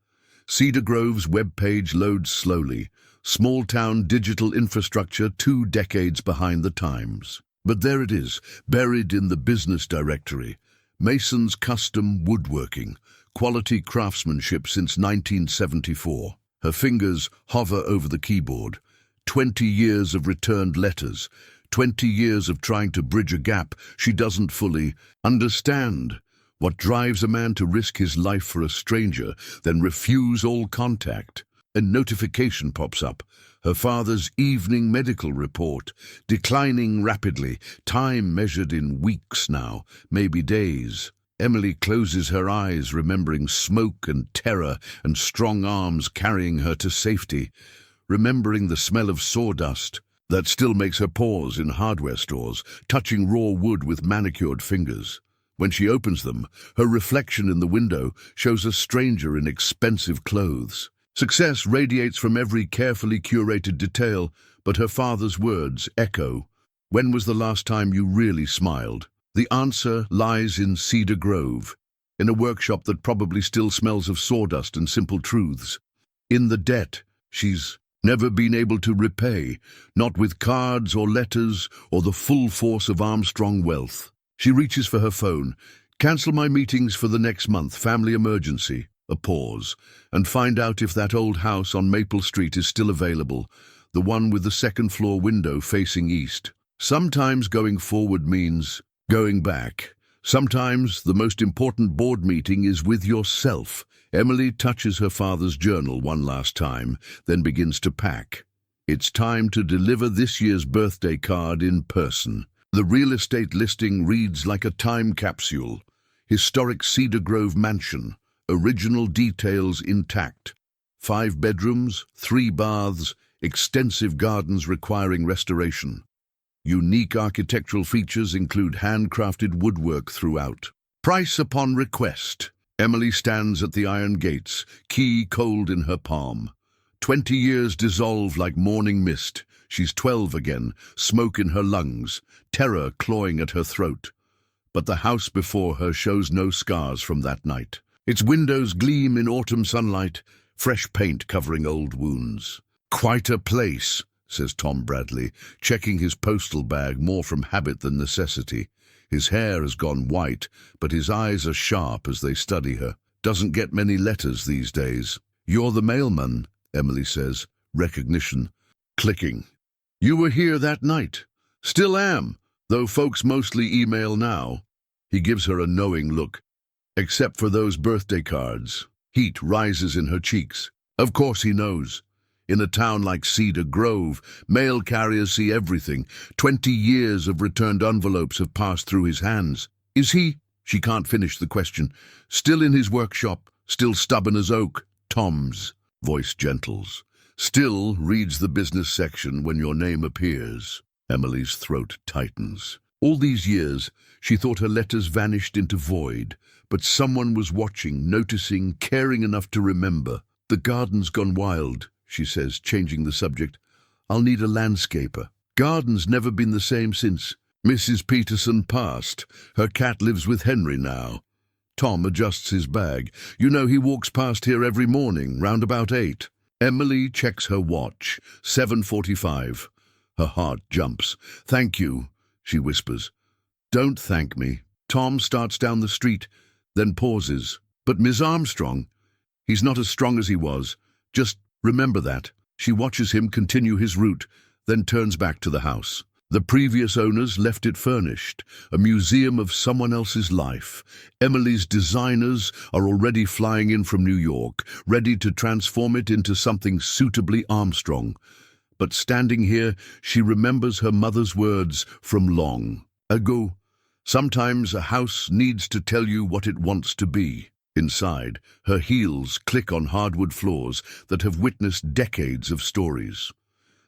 Cedar Grove's webpage loads slowly. Small-town digital infrastructure 2 decades behind the times. But there it is, buried in the business directory. Mason's custom woodworking, quality craftsmanship since 1974. Her fingers hover over the keyboard. 20 years of returned letters, 20 years of trying to bridge a gap she doesn't fully understand. What drives a man to risk his life for a stranger, then refuse all contact? A notification pops up. Her father's evening medical report, declining rapidly, time measured in weeks now, maybe days. Emily closes her eyes, remembering smoke and terror and strong arms carrying her to safety, remembering the smell of sawdust that still makes her pause in hardware stores, touching raw wood with manicured fingers. When she opens them, her reflection in the window shows a stranger in expensive clothes. Success radiates from every carefully curated detail, but her father's words echo. When was the last time you really smiled? The answer lies in Cedar Grove, in a workshop that probably still smells of sawdust and simple truths. In the debt she's never been able to repay, not with cards or letters or the full force of Armstrong wealth. She reaches for her phone. Cancel my meetings for the next month, family emergency. A pause, and find out if that old house on Maple Street is still available, the one with the second-floor window facing east. Sometimes going forward means going back. Sometimes the most important board meeting is with yourself. Emily touches her father's journal one last time, then begins to pack. It's time to deliver this year's birthday card in person. The real estate listing reads like a time capsule. Historic Cedar Grove mansion, original details intact. 5 bedrooms, 3 baths, extensive gardens requiring restoration. Unique architectural features include handcrafted woodwork throughout. Price upon request. Emily stands at the iron gates, key cold in her palm. 20 years dissolve like morning mist. She's 12 again, smoke in her lungs, terror clawing at her throat. But the house before her shows no scars from that night. Its windows gleam in autumn sunlight, fresh paint covering old wounds. Quite a place, says Tom Bradley, checking his postal bag more from habit than necessity. His hair has gone white, but his eyes are sharp as they study her. Doesn't get many letters these days. You're the mailman, Emily says, recognition clicking. You were here that night. Still am, though folks mostly email now. He gives her a knowing look. Except for those birthday cards. Heat rises in her cheeks. Of course he knows. In a town like Cedar Grove, mail carriers see everything. 20 years of returned envelopes have passed through his hands. Is he? She can't finish the question. Still in his workshop, still stubborn as oak. Tom's voice gentles. Still reads the business section when your name appears. Emily's throat tightens. All these years, she thought her letters vanished into void, but someone was watching, noticing, caring enough to remember. The garden's gone wild, she says, changing the subject. I'll need a landscaper. Garden's never been the same since Mrs. Peterson passed. Her cat lives with Henry now. Tom adjusts his bag. You know he walks past here every morning, round about 8. Emily checks her watch. 7:45. Her heart jumps. Thank you, she whispers. Don't thank me. Tom starts down the street, then pauses. But Miss Armstrong, he's not as strong as he was. Just remember that. She watches him continue his route, then turns back to the house. The previous owners left it furnished, a museum of someone else's life. Emily's designers are already flying in from New York, ready to transform it into something suitably Armstrong. But standing here, she remembers her mother's words from long ago. Sometimes a house needs to tell you what it wants to be. Inside, her heels click on hardwood floors that have witnessed decades of stories.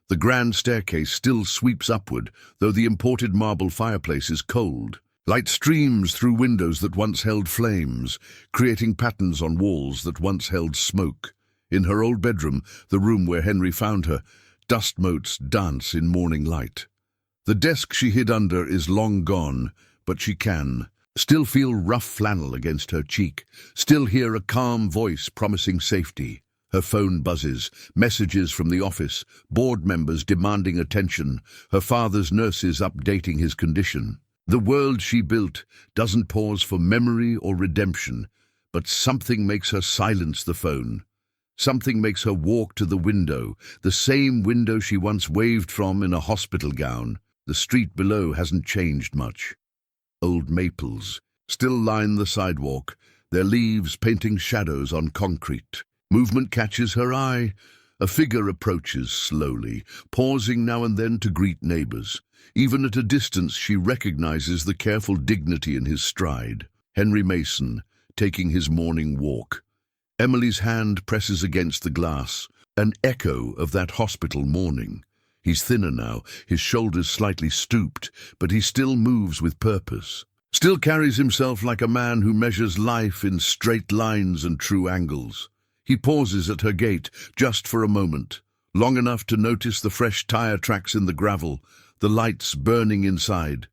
The grand staircase still sweeps upward, though the imported marble fireplace is cold. Light streams through windows that once held flames, creating patterns on walls that once held smoke. In her old bedroom, the room where Henry found her, dust motes dance in morning light. The desk she hid under is long gone, but she can still feel rough flannel against her cheek, still hear a calm voice promising safety. Her phone buzzes, messages from the office, board members demanding attention, her father's nurses updating his condition. The world she built doesn't pause for memory or redemption, but something makes her silence the phone. Something makes her walk to the window, the same window she once waved from in a hospital gown. The street below hasn't changed much. Old maples still line the sidewalk, their leaves painting shadows on concrete. Movement catches her eye. A figure approaches slowly, pausing now and then to greet neighbors. Even at a distance, she recognizes the careful dignity in his stride. Henry Mason, taking his morning walk. Emily's hand presses against the glass, an echo of that hospital morning. He's thinner now, his shoulders slightly stooped, but he still moves with purpose. Still carries himself like a man who measures life in straight lines and true angles. He pauses at her gate, just for a moment, long enough to notice the fresh tire tracks in the gravel, the lights burning inside.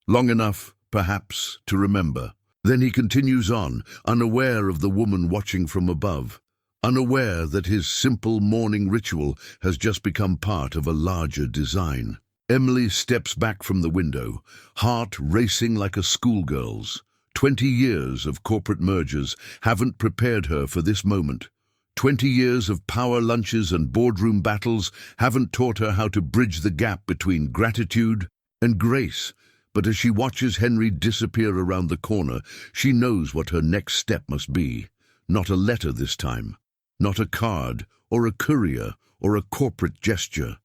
Long enough, perhaps, to remember. Then he continues on, unaware of the woman watching from above, unaware that his simple morning ritual has just become part of a larger design. Emily steps back from the window, heart racing like a schoolgirl's. 20 years of corporate mergers haven't prepared her for this moment. 20 years of power lunches and boardroom battles haven't taught her how to bridge the gap between gratitude and grace. But as she watches Henry disappear around the corner, she knows what her next step must be. Not a letter this time. Not a card, or a courier, or a corporate gesture.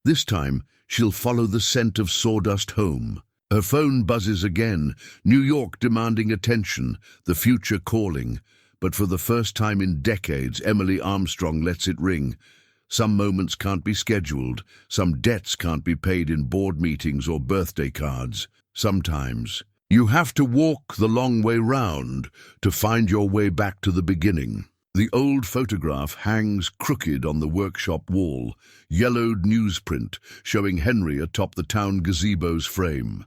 This time, she'll follow the scent of sawdust home. Her phone buzzes again, New York demanding attention, the future calling. But for the first time in decades, Emily Armstrong lets it ring. Some moments can't be scheduled. Some debts can't be paid in board meetings or birthday cards. Sometimes you have to walk the long way round to find your way back to the beginning. The old photograph hangs crooked on the workshop wall, yellowed newsprint showing Henry atop the town gazebo's frame.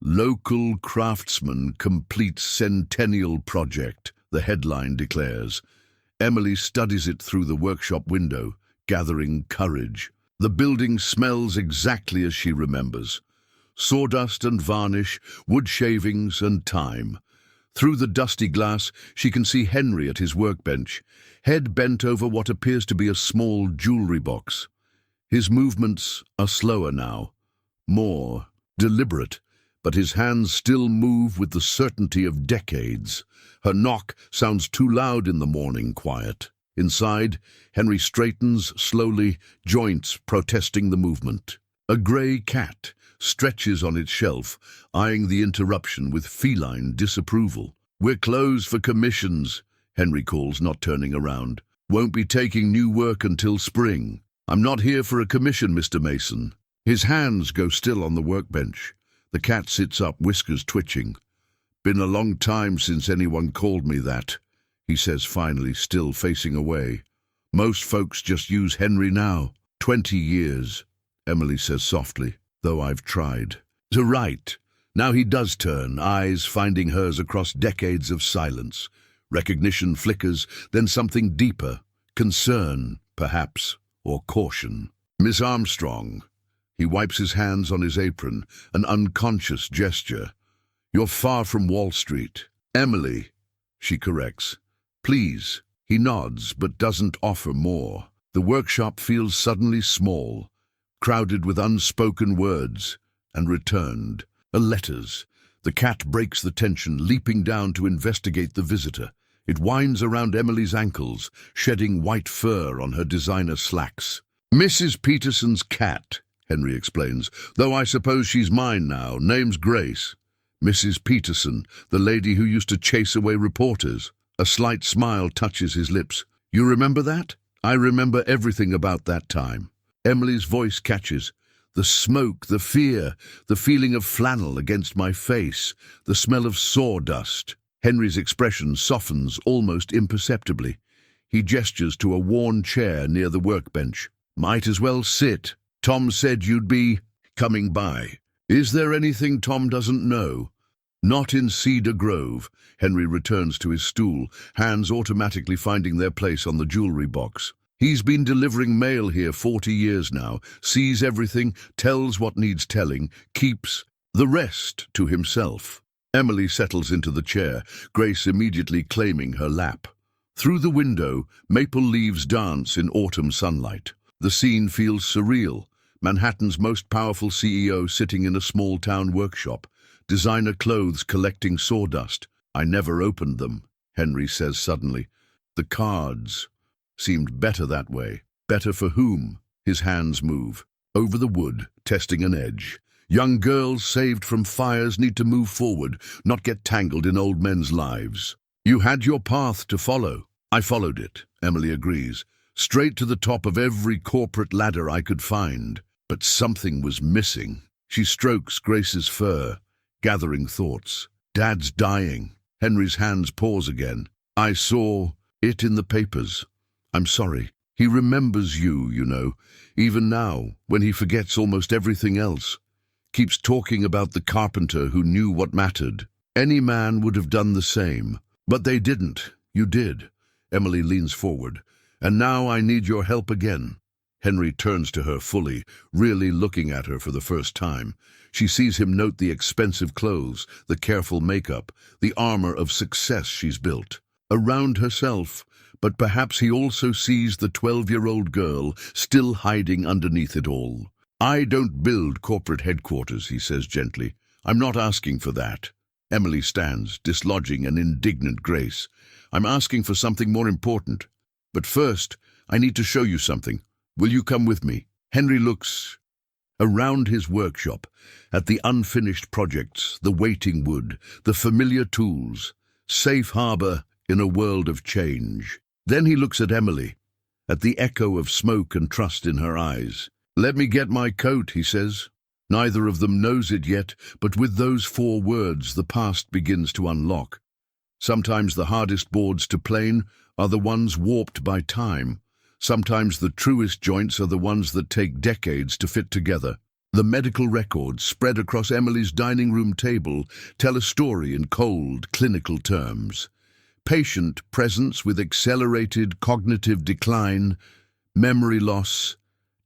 Local craftsman completes centennial project, the headline declares. Emily studies it through the workshop window, gathering courage. The building smells exactly as she remembers. Sawdust and varnish, wood shavings and time. Through the dusty glass, she can see Henry at his workbench, head bent over what appears to be a small jewelry box. His movements are slower now, more deliberate, but his hands still move with the certainty of decades. Her knock sounds too loud in the morning quiet. Inside, Henry straightens slowly, joints protesting the movement. A grey cat stretches on its shelf, eyeing the interruption with feline disapproval. "We're closed for commissions," Henry calls, not turning around. "Won't be taking new work until spring." "I'm not here for a commission, Mr. Mason." His hands go still on the workbench. The cat sits up, whiskers twitching. "Been a long time since anyone called me that," he says finally, still facing away. "Most folks just use Henry now." 20 years, Emily says softly, "though I've tried." "To right." Now he does turn, eyes finding hers across decades of silence. Recognition flickers, then something deeper. Concern, perhaps, or caution. "Miss Armstrong." He wipes his hands on his apron, an unconscious gesture. "You're far from Wall Street." "Emily," she corrects. "Please." He nods, but doesn't offer more. The workshop feels suddenly small, crowded with unspoken words, and returned. Letters. The cat breaks the tension, leaping down to investigate the visitor. It winds around Emily's ankles, shedding white fur on her designer slacks. "Mrs. Peterson's cat," Henry explains, "though I suppose she's mine now. Name's Grace. Mrs. Peterson, the lady who used to chase away reporters." A slight smile touches his lips. "You remember that?" "I remember everything about that time." Emily's voice catches. "The smoke, the fear, the feeling of flannel against my face, the smell of sawdust." Henry's expression softens almost imperceptibly. He gestures to a worn chair near the workbench. "Might as well sit. Tom said you'd be coming by." "Is there anything Tom doesn't know?" "Not in Cedar Grove." Henry returns to his stool, hands automatically finding their place on the jewelry box. "He's been delivering mail here 40 years now, sees everything, tells what needs telling, keeps the rest to himself." Emily settles into the chair, Grace immediately claiming her lap. Through the window, maple leaves dance in autumn sunlight. The scene feels surreal. Manhattan's most powerful CEO sitting in a small-town workshop. Designer clothes collecting sawdust. I never opened them, Henry says suddenly. The cards seemed better that way. Better for whom? His hands move. Over the wood, testing an edge. Young girls saved from fires need to move forward, not get tangled in old men's lives. You had your path to follow. I followed it, Emily agrees. Straight to the top of every corporate ladder I could find. But something was missing. She strokes Grace's fur, gathering thoughts. Dad's dying. Henry's hands pause again. I saw it in the papers. I'm sorry. He remembers you, you know, even now, when he forgets almost everything else. Keeps talking about the carpenter who knew what mattered. Any man would have done the same. But they didn't. You did. Emily leans forward. And now I need your help again. Henry turns to her fully, really looking at her for the first time. She sees him note the expensive clothes, the careful makeup, the armor of success she's built. Around herself, but perhaps he also sees the 12-year-old girl still hiding underneath it all. I don't build corporate headquarters, he says gently. I'm not asking for that. Emily stands, dislodging an indignant Grace. I'm asking for something more important. But first, I need to show you something. Will you come with me? Henry looks around his workshop, at the unfinished projects, the waiting wood, the familiar tools, safe harbor in a world of change. Then he looks at Emily, at the echo of smoke and trust in her eyes. Let me get my coat, he says. Neither of them knows it yet, but with those 4 words the past begins to unlock. Sometimes the hardest boards to plane are the ones warped by time. Sometimes the truest joints are the ones that take decades to fit together. The medical records spread across Emily's dining room table tell a story in cold, clinical terms. Patient presence with accelerated cognitive decline, memory loss,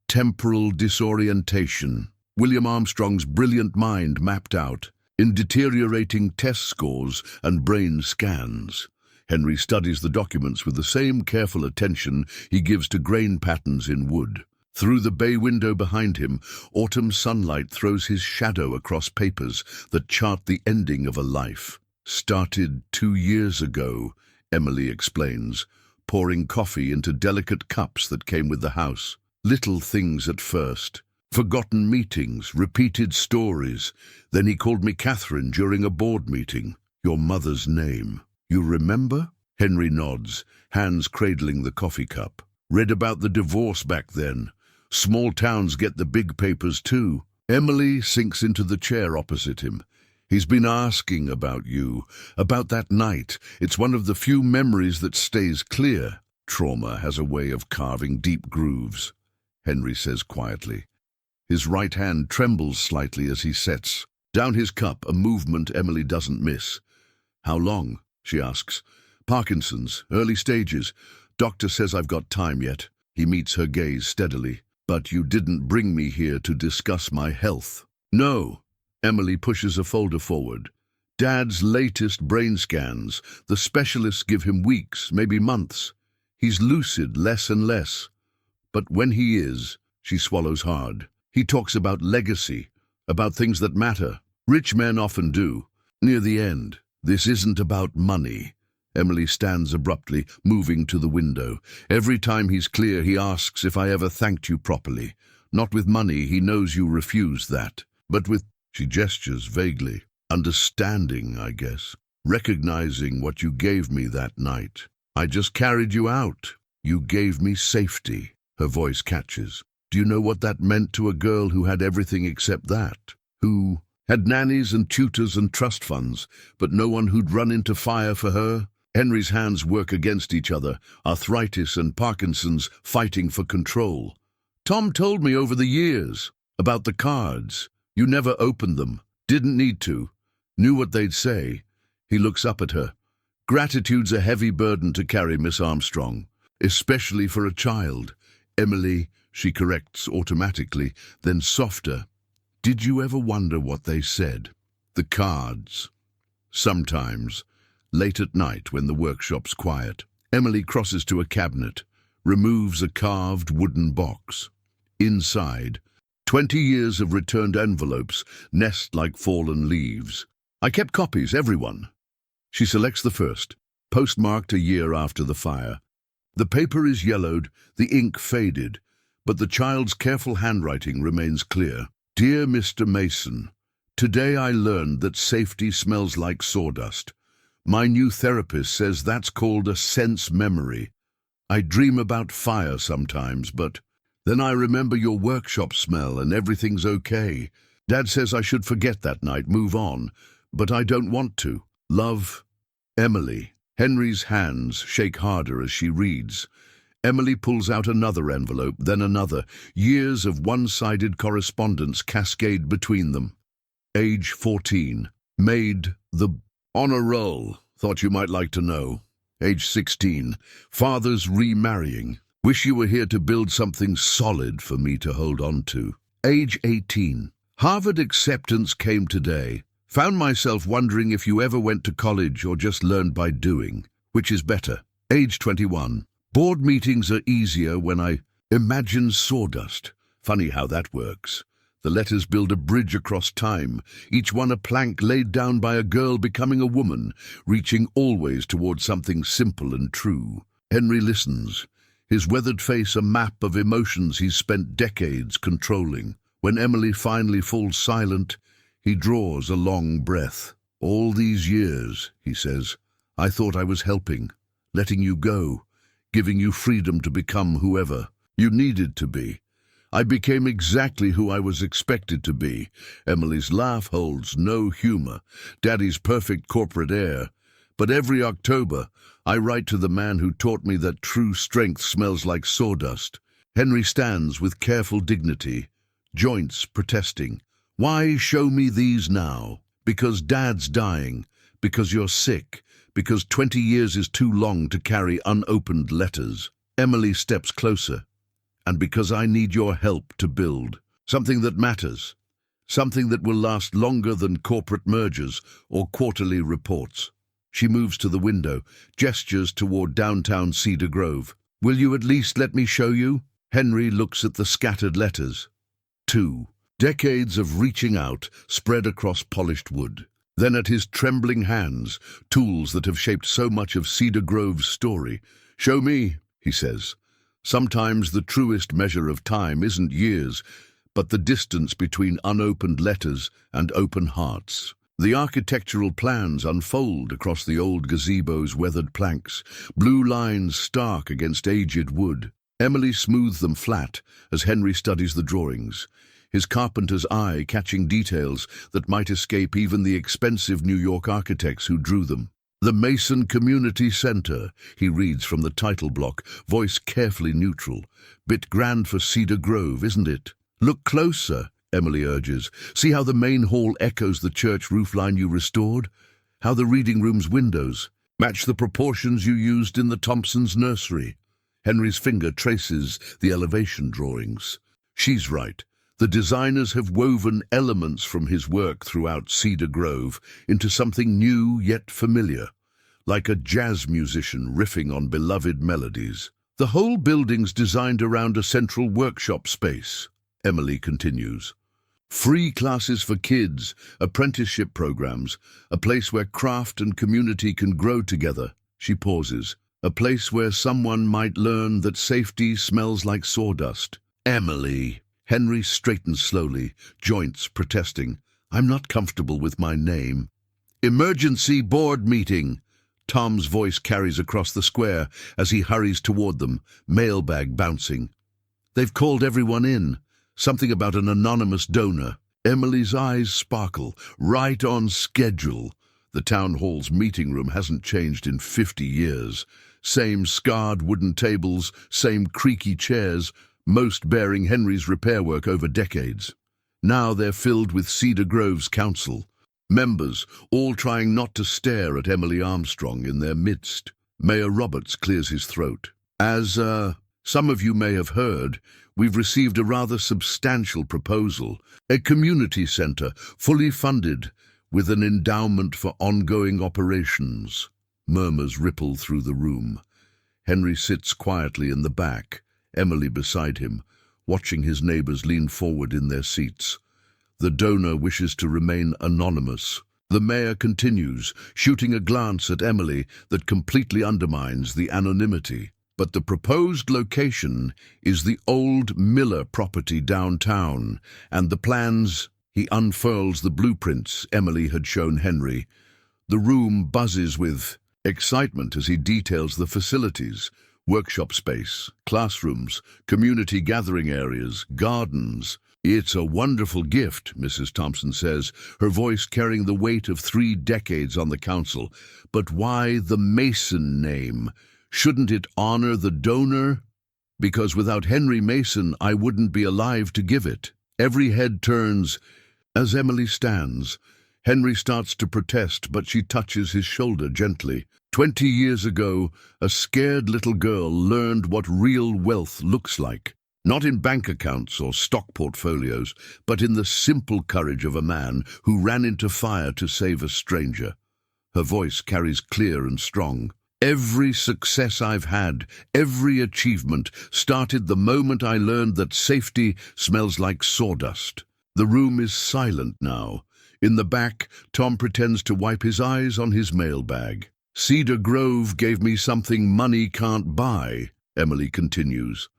temporal disorientation. William Armstrong's brilliant mind mapped out in deteriorating test scores and brain scans. Henry studies the documents with the same careful attention he gives to grain patterns in wood. Through the bay window behind him, autumn sunlight throws his shadow across papers that chart the ending of a life. Started 2 years ago, Emily explains, pouring coffee into delicate cups that came with the house. Little things at first. Forgotten meetings, repeated stories. Then he called me Catherine during a board meeting. Your mother's name. You remember? Henry nods, hands cradling the coffee cup. Read about the divorce back then. Small towns get the big papers too. Emily sinks into the chair opposite him. He's been asking about you, about that night. It's one of the few memories that stays clear. Trauma has a way of carving deep grooves, Henry says quietly. His right hand trembles slightly as he sets down his cup, a movement Emily doesn't miss. How long? She asks. Parkinson's, early stages. Doctor says I've got time yet. He meets her gaze steadily. But you didn't bring me here to discuss my health. No. Emily pushes a folder forward. Dad's latest brain scans. The specialists give him weeks, maybe months. He's lucid less and less. But when he is, she swallows hard. He talks about legacy, about things that matter. Rich men often do. Near the end, this isn't about money. Emily stands abruptly, moving to the window. Every time he's clear, he asks if I ever thanked you properly. Not with money, he knows you refuse that. But with, she gestures vaguely, understanding, I guess. Recognizing what you gave me that night. I just carried you out. You gave me safety. Her voice catches. Do you know what that meant to a girl who had everything except that? Who had nannies and tutors and trust funds, but no one who'd run into fire for her? Henry's hands work against each other, arthritis and Parkinson's fighting for control. Tom told me over the years about the cards. You never opened them, didn't need to, knew what they'd say. He looks up at her. Gratitude's a heavy burden to carry, Miss Armstrong, especially for a child. Emily, she corrects automatically, then softer. Did you ever wonder what they said? The cards. Sometimes. Late at night when the workshop's quiet. Emily crosses to a cabinet, removes a carved wooden box. Inside, 20 years of returned envelopes nest like fallen leaves. I kept copies, everyone. She selects the first, postmarked a year after the fire. The paper is yellowed, the ink faded, but the child's careful handwriting remains clear. Dear Mr. Mason, today I learned that safety smells like sawdust. My new therapist says that's called a sense memory. I dream about fire sometimes, but then I remember your workshop smell and everything's okay. Dad says I should forget that night, move on, but I don't want to. Love, Emily. Henry's hands shake harder as she reads. Emily pulls out another envelope, then another. Years of one-sided correspondence cascade between them. Age 14. Made the honor roll. Thought you might like to know. Age 16. Father's remarrying. Wish you were here to build something solid for me to hold on to. Age 18. Harvard acceptance came today. Found myself wondering if you ever went to college or just learned by doing. Which is better? Age 21. Board meetings are easier when I imagine sawdust. Funny how that works. The letters build a bridge across time, each one a plank laid down by a girl becoming a woman, reaching always towards something simple and true. Henry listens, his weathered face a map of emotions he's spent decades controlling. When Emily finally falls silent, he draws a long breath. All these years, he says, I thought I was helping, letting you go, giving you freedom to become whoever you needed to be. I became exactly who I was expected to be. Emily's laugh holds no humor, Daddy's perfect corporate air. But every October, I write to the man who taught me that true strength smells like sawdust. Henry stands with careful dignity, joints protesting. Why show me these now? Because Dad's dying, because you're sick, because 20 years is too long to carry unopened letters. Emily steps closer. And because I need your help to build something that matters, something that will last longer than corporate mergers or quarterly reports. She moves to the window, gestures toward downtown Cedar Grove. Will you at least let me show you? Henry looks at the scattered letters. 2. Decades of reaching out spread across polished wood. Then at his trembling hands, tools that have shaped so much of Cedar Grove's story. Show me, he says. Sometimes the truest measure of time isn't years, but the distance between unopened letters and open hearts. The architectural plans unfold across the old gazebo's weathered planks, blue lines stark against aged wood. Emily smooths them flat as Henry studies the drawings, his carpenter's eye catching details that might escape even the expensive New York architects who drew them. The Mason Community Center, he reads from the title block, voice carefully neutral. Bit grand for Cedar Grove, isn't it? Look closer, Emily urges. See how the main hall echoes the church roofline you restored? How the reading room's windows match the proportions you used in the Thompsons' nursery. Henry's finger traces the elevation drawings. She's right. The designers have woven elements from his work throughout Cedar Grove into something new yet familiar, like a jazz musician riffing on beloved melodies. The whole building's designed around a central workshop space, Emily continues. Free classes for kids, apprenticeship programs, a place where craft and community can grow together. She pauses. A place where someone might learn that safety smells like sawdust. Emily. Henry straightens slowly, joints protesting. I'm not comfortable with my name. Emergency board meeting. Tom's voice carries across the square as he hurries toward them, mailbag bouncing. They've called everyone in. Something about an anonymous donor. Emily's eyes sparkle. Right on schedule. The town hall's meeting room hasn't changed in 50 years. Same scarred wooden tables, same creaky chairs, most bearing Henry's repair work over decades. Now they're filled with Cedar Grove's council, members all trying not to stare at Emily Armstrong in their midst. Mayor Roberts clears his throat. As some of you may have heard, we've received a rather substantial proposal, a community center fully funded with an endowment for ongoing operations. Murmurs ripple through the room. Henry sits quietly in the back, Emily beside him, watching his neighbors lean forward in their seats. The donor wishes to remain anonymous. The mayor continues, shooting a glance at Emily that completely undermines the anonymity. But the proposed location is the old Miller property downtown, and the plans. He unfurls the blueprints Emily had shown Henry. The room buzzes with excitement as he details the facilities: workshop space, classrooms, community gathering areas, gardens. "It's a wonderful gift," Mrs. Thompson says, her voice carrying the weight of 3 decades on the council. "But why the Mason name? Shouldn't it honor the donor? Because without Henry Mason, I wouldn't be alive to give it." Every head turns. As Emily stands, Henry starts to protest, but she touches his shoulder gently. 20 years ago, a scared little girl learned what real wealth looks like. Not in bank accounts or stock portfolios, but in the simple courage of a man who ran into fire to save a stranger. Her voice carries clear and strong. "Every success I've had, every achievement, started the moment I learned that safety smells like sawdust." The room is silent now. In the back, Tom pretends to wipe his eyes on his mailbag. "Cedar Grove gave me something money can't buy," Emily continues.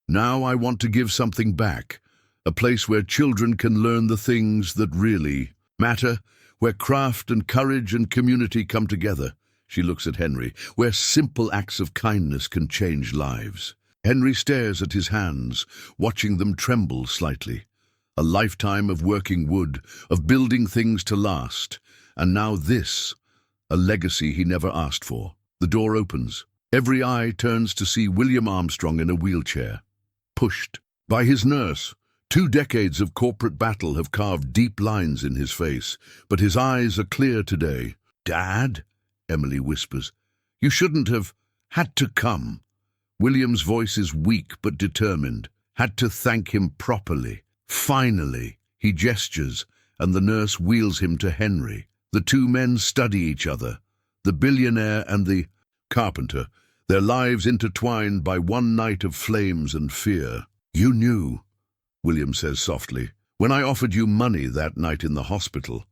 "Now I want to give something back, a place where children can learn the things that really matter, where craft and courage and community come together." She looks at Henry, "where simple acts of kindness can change lives." Henry stares at his hands, watching them tremble slightly. A lifetime of working wood, of building things to last, and now this, a legacy he never asked for. The door opens. Every eye turns to see William Armstrong in a wheelchair, pushed by his nurse. 2 decades of corporate battle have carved deep lines in his face, but his eyes are clear today. "Dad," Emily whispers, "you shouldn't have had to come." William's voice is weak but determined. "Had to thank him properly." Finally, he gestures, and the nurse wheels him to Henry. The 2 men study each other, the billionaire and the carpenter, their lives intertwined by one night of flames and fear. "You knew," William says softly, "when I offered you money that night in the hospital.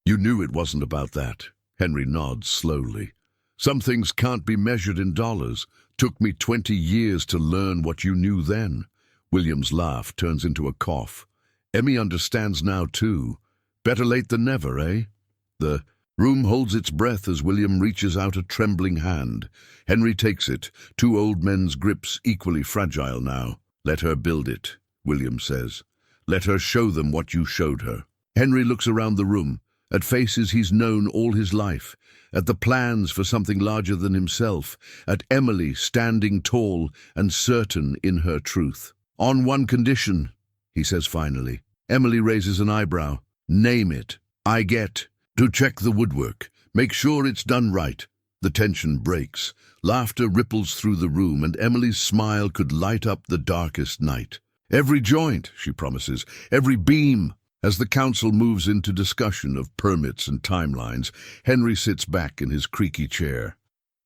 You knew it wasn't about that." Henry nods slowly. "Some things can't be measured in dollars. Took me 20 years to learn what you knew then." William's laugh turns into a cough. "Emmy understands now too. Better late than never, eh?" The room holds its breath as William reaches out a trembling hand. Henry takes it, 2 old men's grips equally fragile now. "Let her build it," William says. "Let her show them what you showed her." Henry looks around the room, at faces he's known all his life, at the plans for something larger than himself, at Emily standing tall and certain in her truth. "On one condition," he says finally. Emily raises an eyebrow. "Name it." "I get to check the woodwork. Make sure it's done right." The tension breaks. Laughter ripples through the room, and Emily's smile could light up the darkest night. "Every joint," she promises, "every beam." As the council moves into discussion of permits and timelines, Henry sits back in his creaky chair.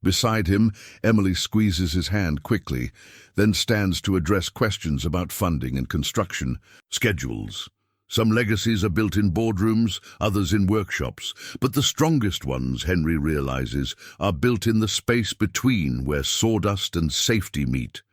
Beside him, Emily squeezes his hand quickly, then stands to address questions about funding and construction, schedules. Some legacies are built in boardrooms, others in workshops, but the strongest ones, Henry realizes, are built in the space between where sawdust and safety meet,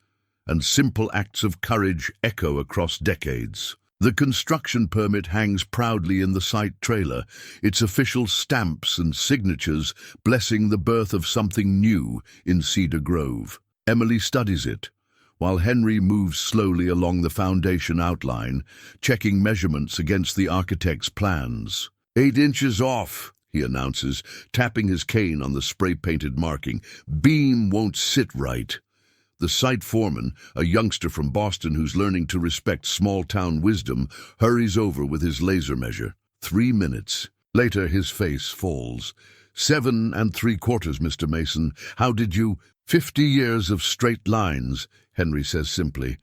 and simple acts of courage echo across decades. The construction permit hangs proudly in the site trailer, its official stamps and signatures blessing the birth of something new in Cedar Grove. Emily studies it, while Henry moves slowly along the foundation outline, checking measurements against the architect's plans. 8 inches off, he announces, tapping his cane on the spray-painted marking. "Beam won't sit right." The site foreman, a youngster from Boston who's learning to respect small-town wisdom, hurries over with his laser measure. 3 minutes. Later, his face falls. 7 3/4, Mr. Mason. How did you— 50 years of straight lines, Henry says simply.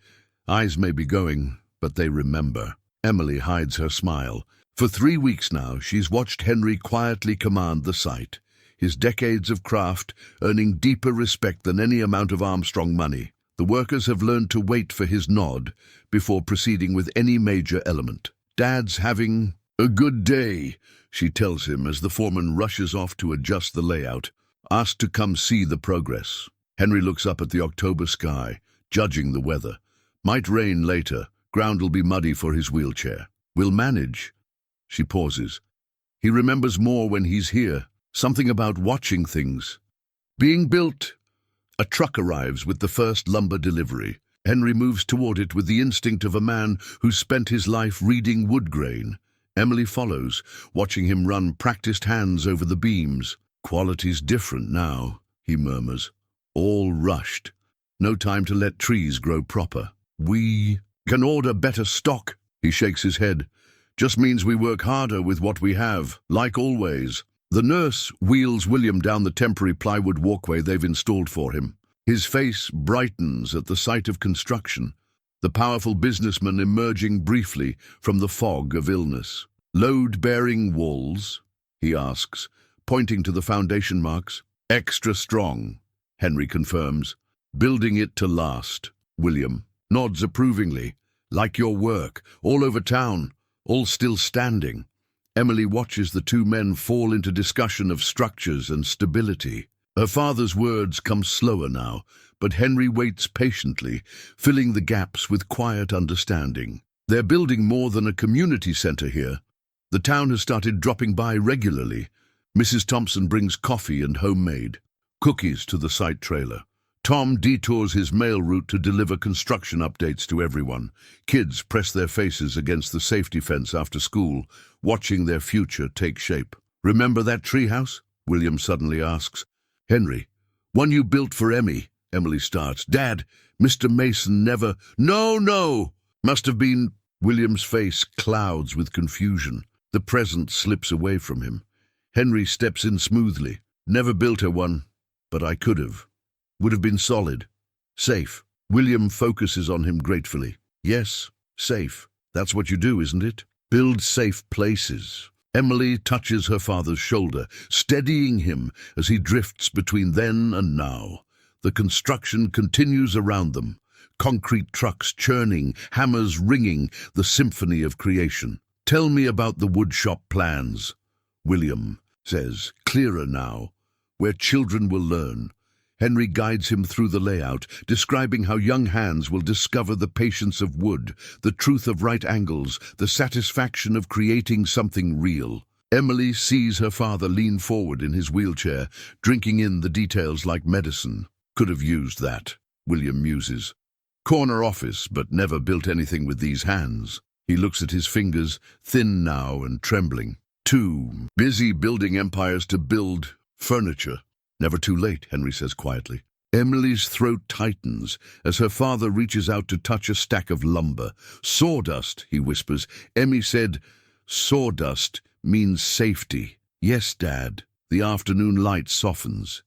Eyes may be going, but they remember. Emily hides her smile. For 3 weeks now, she's watched Henry quietly command the site. his decades of craft earning deeper respect than any amount of Armstrong money. The workers have learned to wait for his nod before proceeding with any major element. "Dad's having a good day," she tells him as the foreman rushes off to adjust the layout, asked to come see the progress. Henry looks up at the October sky, judging the weather. Might rain later, ground will be muddy for his wheelchair. "We'll manage." She pauses. He remembers more when he's here, something about watching things. Being built. A truck arrives with the first lumber delivery. Henry moves toward it with the instinct of a man who's spent his life reading wood grain. Emily follows, watching him run practiced hands over the beams. "Quality's different now," he murmurs. "All rushed. No time to let trees grow proper. We can order better stock." He shakes his head. "Just means we work harder with what we have, like always." The nurse wheels William down the temporary plywood walkway they've installed for him. His face brightens at the sight of construction, the powerful businessman emerging briefly from the fog of illness. "Load-bearing walls?" he asks, pointing to the foundation marks. "Extra strong," Henry confirms. "Building it to last." William nods approvingly. "Like your work, all over town, all still standing." Emily watches the two men fall into discussion of structures and stability. Her father's words come slower now, but Henry waits patiently, filling the gaps with quiet understanding. They're building more than a community center here. The town has started dropping by regularly. Mrs. Thompson brings coffee and homemade cookies to the site trailer. Tom detours his mail route to deliver construction updates to everyone. Kids press their faces against the safety fence after school, watching their future take shape. "Remember that treehouse?" William suddenly asks. "Henry, one you built for Emmy," Emily starts. "Dad, Mr. Mason never—" No! Must have been—" William's face clouds with confusion. The present slips away from him. Henry steps in smoothly. "Never built her one, but I could have. Would have been solid. Safe." William focuses on him gratefully. "Yes, safe. That's what you do, isn't it? Build safe places." Emily touches her father's shoulder, steadying him as he drifts between then and now. The construction continues around them. Concrete trucks churning, hammers ringing, the symphony of creation. "Tell me about the woodshop plans," William says, clearer now. "Where children will learn." Henry guides him through the layout, describing how young hands will discover the patience of wood, the truth of right angles, the satisfaction of creating something real. Emily sees her father lean forward in his wheelchair, drinking in the details like medicine. "Could have used that," William muses. "Corner office, but never built anything with these hands." He looks at his fingers, thin now and trembling. "Too busy building empires to build furniture." "Never too late," Henry says quietly. Emily's throat tightens as her father reaches out to touch a stack of lumber. "Sawdust," he whispers. "Emmy said sawdust means safety." "Yes, Dad." The afternoon light softens.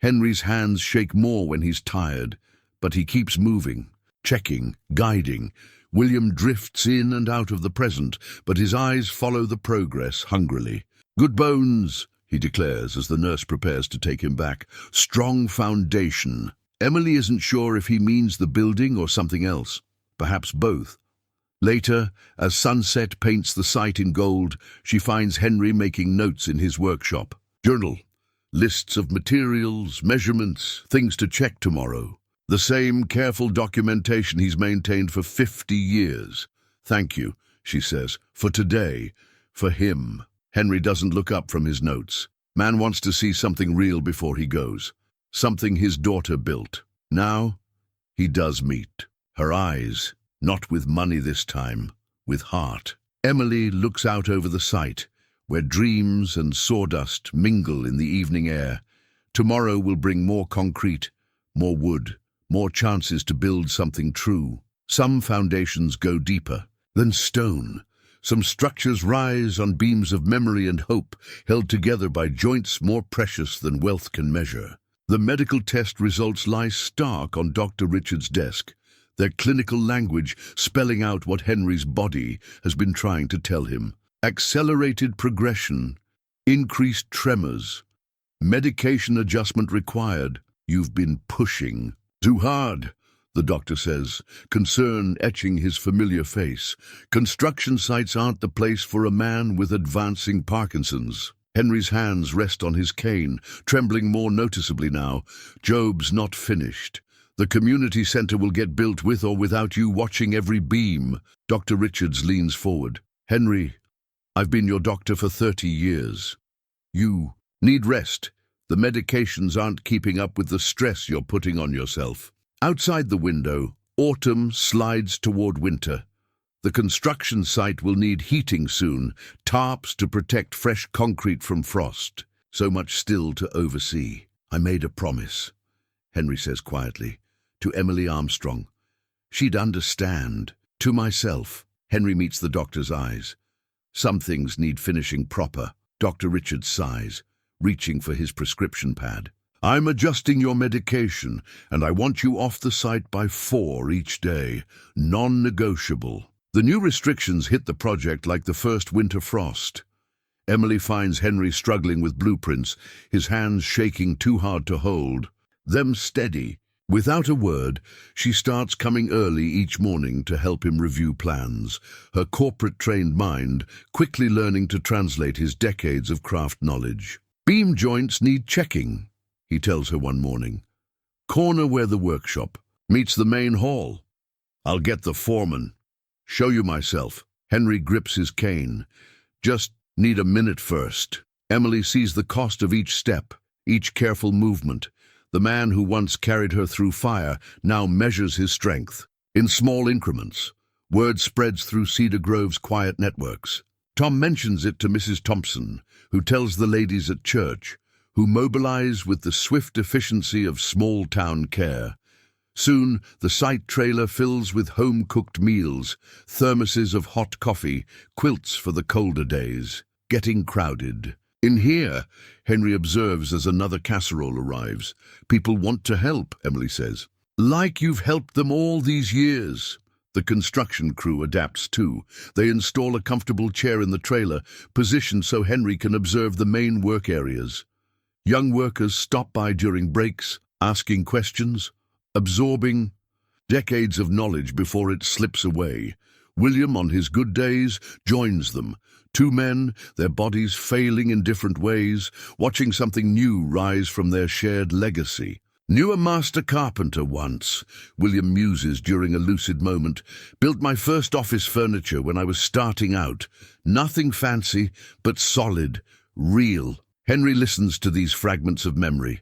Henry's hands shake more when he's tired, but he keeps moving, checking, guiding. William drifts in and out of the present, but his eyes follow the progress hungrily. "Good bones," he declares as the nurse prepares to take him back. "Strong foundation." Emily isn't sure if he means the building or something else, perhaps both. Later, as sunset paints the site in gold, she finds Henry making notes in his workshop. Journal, lists of materials, measurements, things to check tomorrow. The same careful documentation he's maintained for 50 years. "Thank you," she says, "for today, for him." Henry doesn't look up from his notes. Man wants to see something real before he goes. Something his daughter built. Now, he does meet. Her eyes, not with money this time, with heart. Emily looks out over the site, where dreams and sawdust mingle in the evening air. Tomorrow will bring more concrete, more wood, more chances to build something true. Some foundations go deeper than stone. Some structures rise on beams of memory and hope, held together by joints more precious than wealth can measure. The medical test results lie stark on Dr. Richard's desk, their clinical language spelling out what Henry's body has been trying to tell him. Accelerated progression, increased tremors, Medication adjustment required. You've been pushing too hard, the doctor says, concern etching his familiar face. Construction sites aren't the place for a man with advancing Parkinson's. Henry's hands rest on his cane, trembling more noticeably now. Job's not finished. The community center will get built with or without you watching every beam. Dr. Richards leans forward. Henry, I've been your doctor for 30 years. You need rest. The medications aren't keeping up with the stress you're putting on yourself. Outside the window, autumn slides toward winter. The construction site will need heating soon, tarps to protect fresh concrete from frost. So much still to oversee. I made a promise, Henry says quietly, to Emily Armstrong. She'd understand. To myself. Henry meets the doctor's eyes. Some things need finishing proper. Dr. Richards sighs, reaching for his prescription pad. I'm adjusting your medication, and I want you off the site by 4 each day. Non-negotiable. The new restrictions hit the project like the first winter frost. Emily finds Henry struggling with blueprints, his hands shaking too hard to hold. Them steady. Without a word, she starts coming early each morning to help him review plans, her corporate-trained mind quickly learning to translate his decades of craft knowledge. Beam joints need checking, he tells her one morning. Corner where the workshop meets the main hall. I'll get the foreman. Show you myself. Henry grips his cane. Just need a minute first. Emily sees the cost of each step, each careful movement. The man who once carried her through fire now measures his strength. In small increments, word spreads through Cedar Grove's quiet networks. Tom mentions it to Mrs. Thompson, who tells the ladies at church, who mobilize with the swift efficiency of small-town care. Soon, the site trailer fills with home-cooked meals, thermoses of hot coffee, quilts for the colder days. Getting crowded. In here, Henry observes as another casserole arrives. People want to help, Emily says. Like you've helped them all these years. The construction crew adapts too. They install a comfortable chair in the trailer, positioned so Henry can observe the main work areas. Young workers stop by during breaks, asking questions, absorbing decades of knowledge before it slips away. William, on his good days, joins them. 2 men, their bodies failing in different ways, watching something new rise from their shared legacy. Knew a master carpenter once, William muses during a lucid moment. Built my first office furniture when I was starting out. Nothing fancy, but solid, real. Henry listens to these fragments of memory,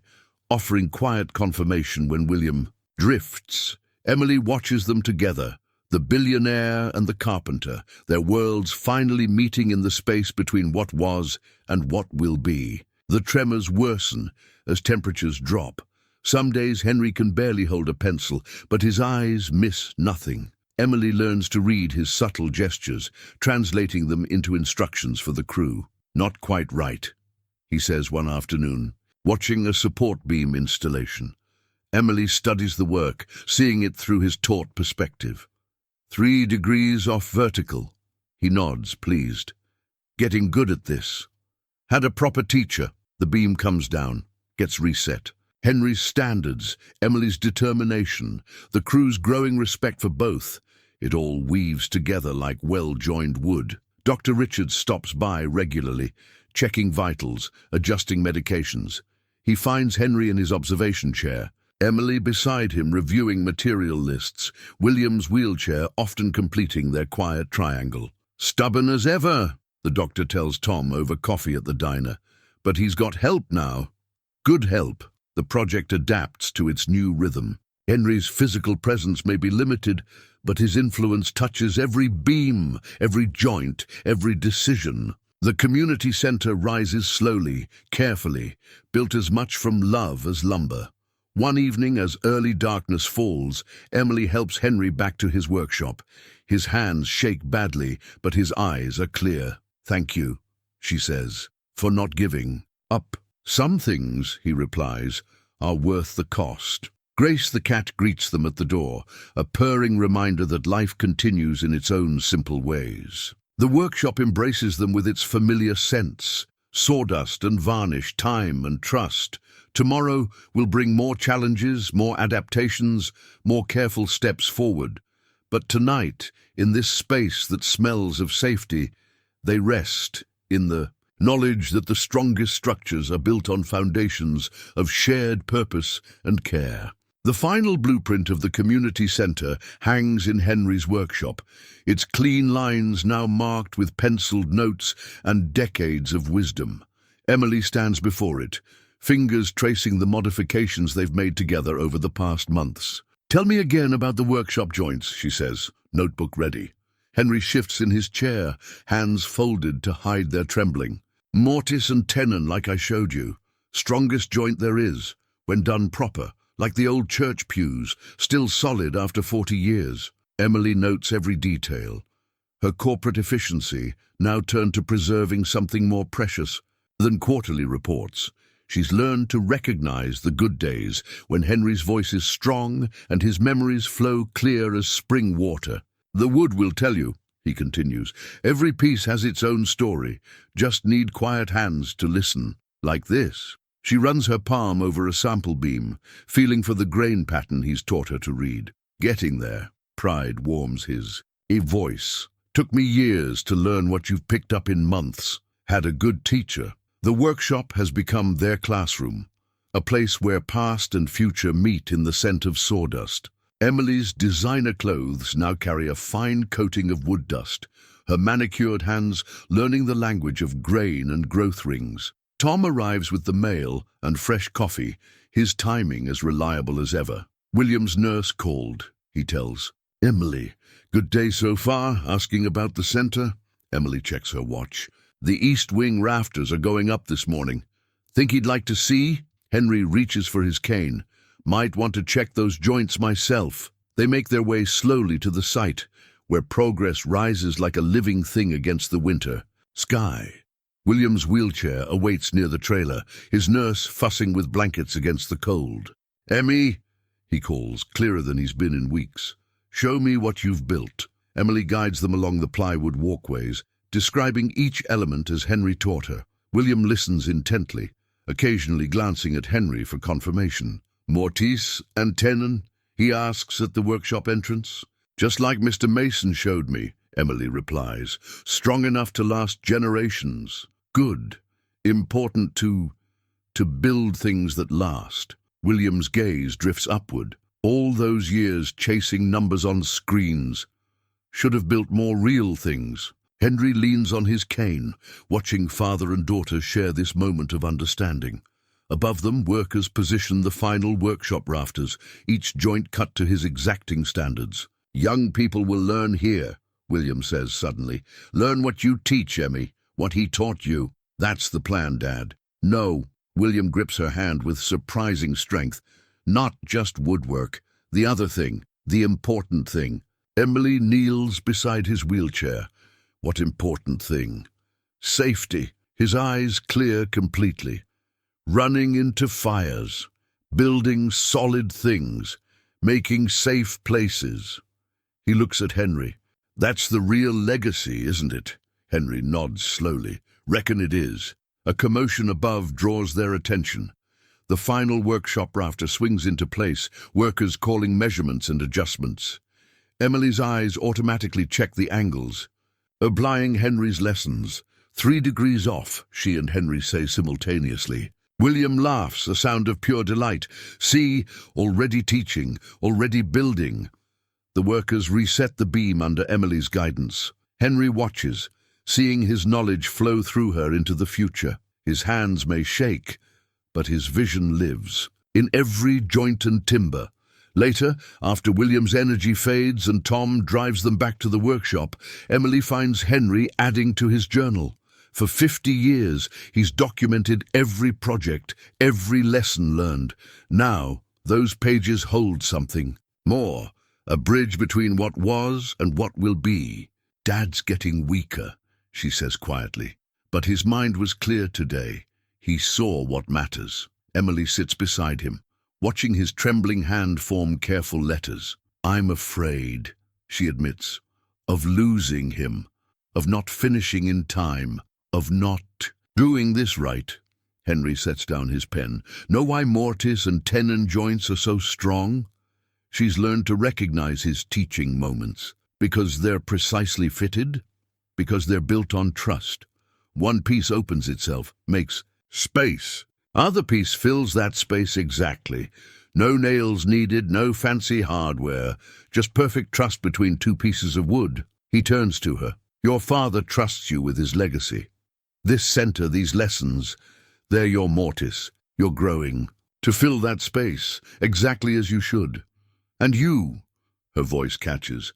offering quiet confirmation when William drifts. Emily watches them together, the billionaire and the carpenter, their worlds finally meeting in the space between what was and what will be. The tremors worsen as temperatures drop. Some days Henry can barely hold a pencil, but his eyes miss nothing. Emily learns to read his subtle gestures, translating them into instructions for the crew. Not quite right, he says one afternoon, watching a support beam installation. Emily studies the work, seeing it through his taut perspective. 3 degrees off vertical. He nods, pleased. Getting good at this. Had a proper teacher. The beam comes down, gets reset. Henry's standards, Emily's determination, the crew's growing respect for both. It all weaves together like well-joined wood. Dr. Richards stops by regularly, checking vitals, adjusting medications. He finds Henry in his observation chair, Emily beside him reviewing material lists, William's wheelchair often completing their quiet triangle. Stubborn as ever, the doctor tells Tom over coffee at the diner. But he's got help now. Good help. The project adapts to its new rhythm. Henry's physical presence may be limited, but his influence touches every beam, every joint, every decision. The community center rises slowly, carefully, built as much from love as lumber. One evening, as early darkness falls, Emily helps Henry back to his workshop. His hands shake badly, but his eyes are clear. Thank you, she says, for not giving up. Some things, he replies, are worth the cost. Grace the cat greets them at the door, a purring reminder that life continues in its own simple ways. The workshop embraces them with its familiar scents, Sawdust and varnish, time and trust. Tomorrow will bring more challenges, more adaptations, more careful steps forward. But tonight, in this space that smells of safety, they rest in the knowledge that the strongest structures are built on foundations of shared purpose and care. The final blueprint of the community centre hangs in Henry's workshop, its clean lines now marked with penciled notes and decades of wisdom. Emily stands before it, fingers tracing the modifications they've made together over the past months. "Tell me again about the workshop joints," she says, notebook ready. Henry shifts in his chair, hands folded to hide their trembling. "Mortise and tenon, like I showed you. Strongest joint there is, when done proper, like the old church pews, still solid after 40 years. Emily notes every detail. Her corporate efficiency now turned to preserving something more precious than quarterly reports. She's learned to recognize the good days when Henry's voice is strong and his memories flow clear as spring water. "The wood will tell you," he continues. "Every piece has its own story. Just need quiet hands to listen. Like this." She runs her palm over a sample beam, feeling for the grain pattern he's taught her to read. Getting there, pride warms his. "A voice. Took me years to learn what you've picked up in months. Had a good teacher." The workshop has become their classroom, a place where past and future meet in the scent of sawdust. Emily's designer clothes now carry a fine coating of wood dust, her manicured hands learning the language of grain and growth rings. Tom arrives with the mail and fresh coffee, his timing as reliable as ever. "William's nurse called," he tells. "Emily, good day so far, asking about the center?" Emily checks her watch. "The east wing rafters are going up this morning. Think he'd like to see?" Henry reaches for his cane. "Might want to check those joints myself." They make their way slowly to the site, where progress rises like a living thing against the winter sky. William's wheelchair awaits near the trailer, his nurse fussing with blankets against the cold. "Emmy," he calls, clearer than he's been in weeks. "Show me what you've built." Emily guides them along the plywood walkways, describing each element as Henry taught her. William listens intently, occasionally glancing at Henry for confirmation. "Mortise and tenon?" he asks at the workshop entrance. "Just like Mr. Mason showed me," Emily replies. "Strong enough to last generations. Good. Important to build things that last." William's gaze drifts upward. All those years chasing numbers on screens. Should have built more real things. Henry leans on his cane, watching father and daughter share this moment of understanding. Above them, workers position the final workshop rafters, each joint cut to his exacting standards. "Young people will learn here," William says suddenly. "Learn what you teach, Emmy, what he taught you." "That's the plan, Dad." "No." William grips her hand with surprising strength. "Not just woodwork. The other thing, the important thing." Emily kneels beside his wheelchair. What important thing? Safety. His eyes clear completely. Running into fires. Building solid things. Making safe places. He looks at Henry. "That's the real legacy, isn't it?" Henry nods slowly. "Reckon it is." A commotion above draws their attention. The final workshop rafter swings into place, workers calling measurements and adjustments. Emily's eyes automatically check the angles. Applying Henry's lessons. 3 degrees off, she and Henry say simultaneously. William laughs, a sound of pure delight. "See, already teaching, already building." The workers reset the beam under Emily's guidance. Henry watches, seeing his knowledge flow through her into the future. His hands may shake, but his vision lives. In every joint and timber. Later, after William's energy fades and Tom drives them back to the workshop, Emily finds Henry adding to his journal. For 50 years, he's documented every project, every lesson learned. Now, those pages hold something more, a bridge between what was and what will be. "Dad's getting weaker," she says quietly, but his mind was clear today. He saw what matters. Emily sits beside him, watching his trembling hand form careful letters. "I'm afraid," she admits, "of losing him, of not finishing in time, of not..." Doing this right. Henry sets down his pen. Know why mortise and tenon joints are so strong? She's learned to recognize his teaching moments. Because they're precisely fitted? Because they're built on trust. One piece opens itself, makes space. Other piece fills that space exactly. No nails needed, no fancy hardware, just perfect trust between two pieces of wood. He turns to her. Your father trusts you with his legacy. This center, these lessons, they're your mortise. You're growing. To fill that space, exactly as you should. And you, her voice catches,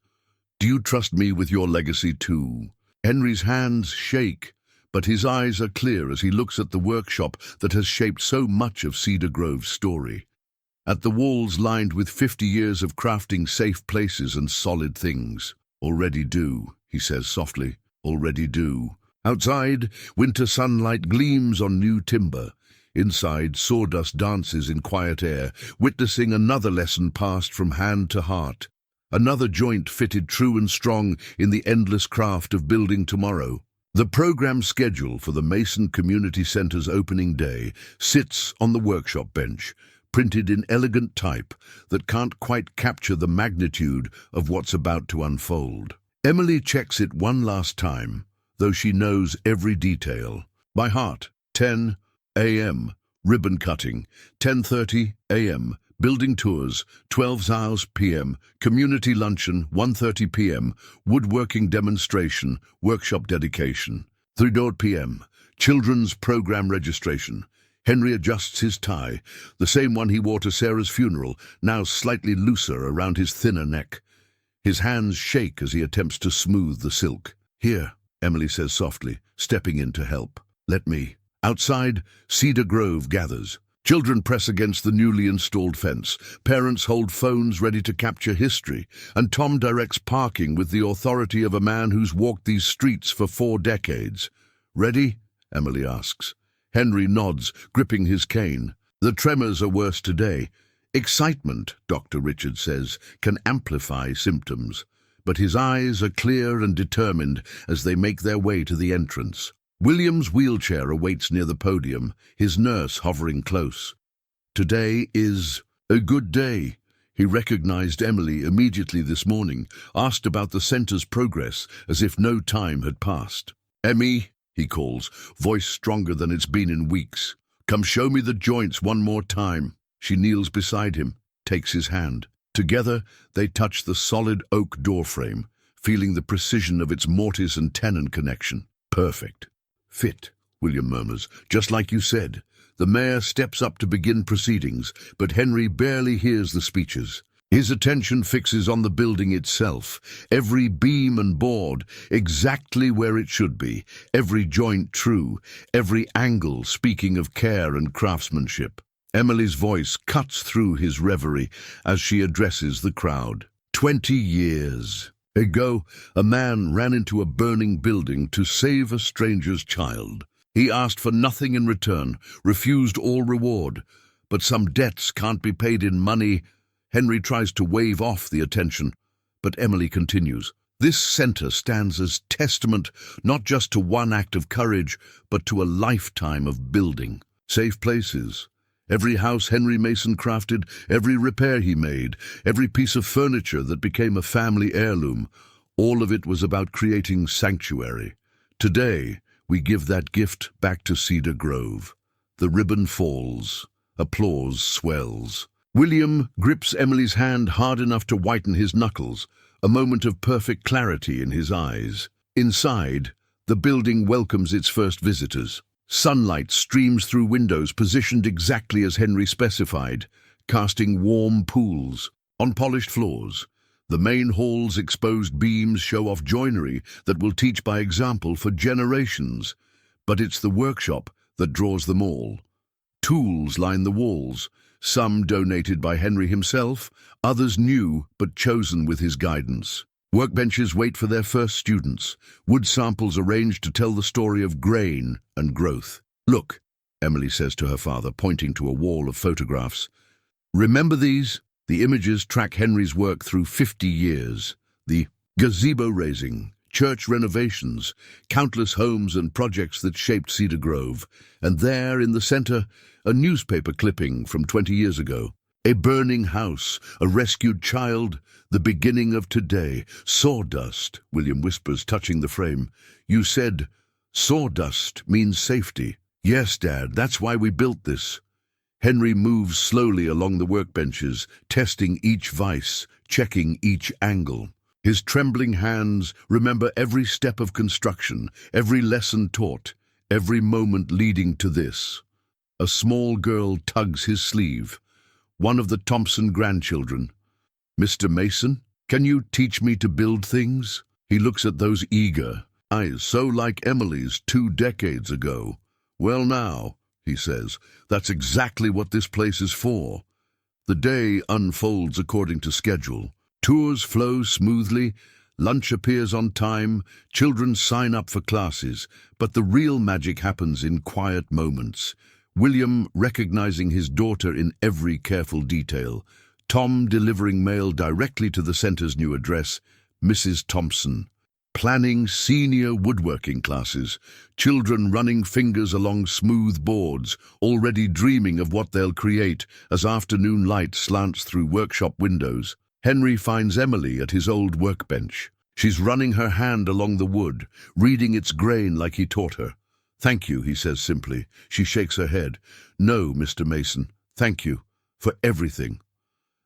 do you trust me with your legacy too? Henry's hands shake, but his eyes are clear as he looks at the workshop that has shaped so much of Cedar Grove's story. At the walls lined with 50 years of crafting safe places and solid things. Already do, he says softly, already do. Outside, winter sunlight gleams on new timber. Inside, sawdust dances in quiet air, witnessing another lesson passed from hand to heart. Another joint fitted true and strong in the endless craft of building tomorrow. The program schedule for the Mason Community Center's opening day sits on the workshop bench, printed in elegant type that can't quite capture the magnitude of what's about to unfold. Emily checks it one last time, though she knows every detail. By heart, 10 a.m., ribbon cutting, 10:30 a.m., building tours, 12 p.m., community luncheon, 1:30 p.m., woodworking demonstration, workshop dedication, 3 p.m., children's program registration. Henry adjusts his tie, the same one he wore to Sarah's funeral, now slightly looser around his thinner neck. His hands shake as he attempts to smooth the silk. Here, Emily says softly, stepping in to help. Let me. Outside, Cedar Grove gathers. Children press against the newly installed fence. Parents hold phones ready to capture history. And Tom directs parking with the authority of a man who's walked these streets for 4 decades. Ready? Emily asks. Henry nods, gripping his cane. The tremors are worse today. Excitement, Dr. Richard says, can amplify symptoms. But his eyes are clear and determined as they make their way to the entrance. William's wheelchair awaits near the podium, his nurse hovering close. Today is a good day. He recognized Emily immediately this morning, asked about the center's progress as if no time had passed. Emmy, he calls, voice stronger than it's been in weeks. Come show me the joints one more time. She kneels beside him, takes his hand. Together, they touch the solid oak doorframe, feeling the precision of its mortise and tenon connection. Perfect. Fit, William murmurs, just like you said. The mayor steps up to begin proceedings, but Henry barely hears the speeches. His attention fixes on the building itself, every beam and board exactly where it should be, every joint true, every angle speaking of care and craftsmanship. Emily's voice cuts through his reverie as she addresses the crowd. 20 years ago, a man ran into a burning building to save a stranger's child. He asked for nothing in return, refused all reward. But some debts can't be paid in money. Henry tries to wave off the attention, but Emily continues. This center stands as testament not just to one act of courage, but to a lifetime of building. Safe places. Every house Henry Mason crafted, every repair he made, every piece of furniture that became a family heirloom, all of it was about creating sanctuary. Today, we give that gift back to Cedar Grove. The ribbon falls. Applause swells. William grips Emily's hand hard enough to whiten his knuckles, a moment of perfect clarity in his eyes. Inside, the building welcomes its first visitors. Sunlight streams through windows positioned exactly as Henry specified, casting warm pools on polished floors. The main hall's exposed beams show off joinery that will teach by example for generations. But it's the workshop that draws them all. Tools line the walls, some donated by Henry himself, others new but chosen with his guidance. Workbenches wait for their first students, wood samples arranged to tell the story of grain and growth. Look, Emily says to her father, pointing to a wall of photographs. Remember these? The images track Henry's work through 50 years. The gazebo raising, church renovations, countless homes and projects that shaped Cedar Grove. And there, in the center, a newspaper clipping from 20 years ago. A burning house, a rescued child, the beginning of today. Sawdust, William whispers, touching the frame. You said, sawdust means safety. Yes, Dad, that's why we built this. Henry moves slowly along the workbenches, testing each vise, checking each angle. His trembling hands remember every step of construction, every lesson taught, every moment leading to this. A small girl tugs his sleeve. One of the Thompson grandchildren. Mr. Mason, can you teach me to build things? He looks at those eager eyes, so like Emily's 2 decades ago. Well now, he says, that's exactly what this place is for. The day unfolds according to schedule. Tours flow smoothly, lunch appears on time, children sign up for classes, but the real magic happens in quiet moments. William recognizing his daughter in every careful detail, Tom delivering mail directly to the center's new address, Mrs. Thompson, planning senior woodworking classes, children running fingers along smooth boards, already dreaming of what they'll create as afternoon light slants through workshop windows. Henry finds Emily at his old workbench. She's running her hand along the wood, reading its grain like he taught her. Thank you, he says simply. She shakes her head. No, Mr. Mason, thank you for everything.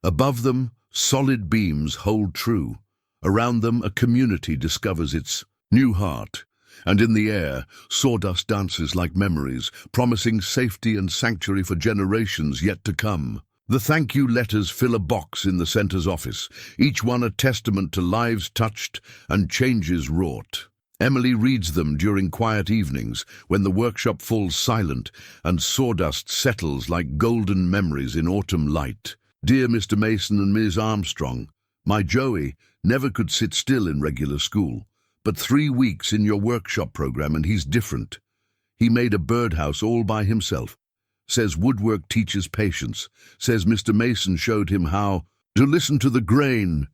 Above them, solid beams hold true. Around them, a community discovers its new heart. And in the air, sawdust dances like memories, promising safety and sanctuary for generations yet to come. The thank you letters fill a box in the center's office, each one a testament to lives touched and changes wrought. Emily reads them during quiet evenings when the workshop falls silent and sawdust settles like golden memories in autumn light. Dear Mr. Mason and Ms. Armstrong, my Joey never could sit still in regular school, but 3 weeks in your workshop program and he's different. He made a birdhouse all by himself. Says woodwork teaches patience. Says Mr. Mason showed him how to listen to the grain.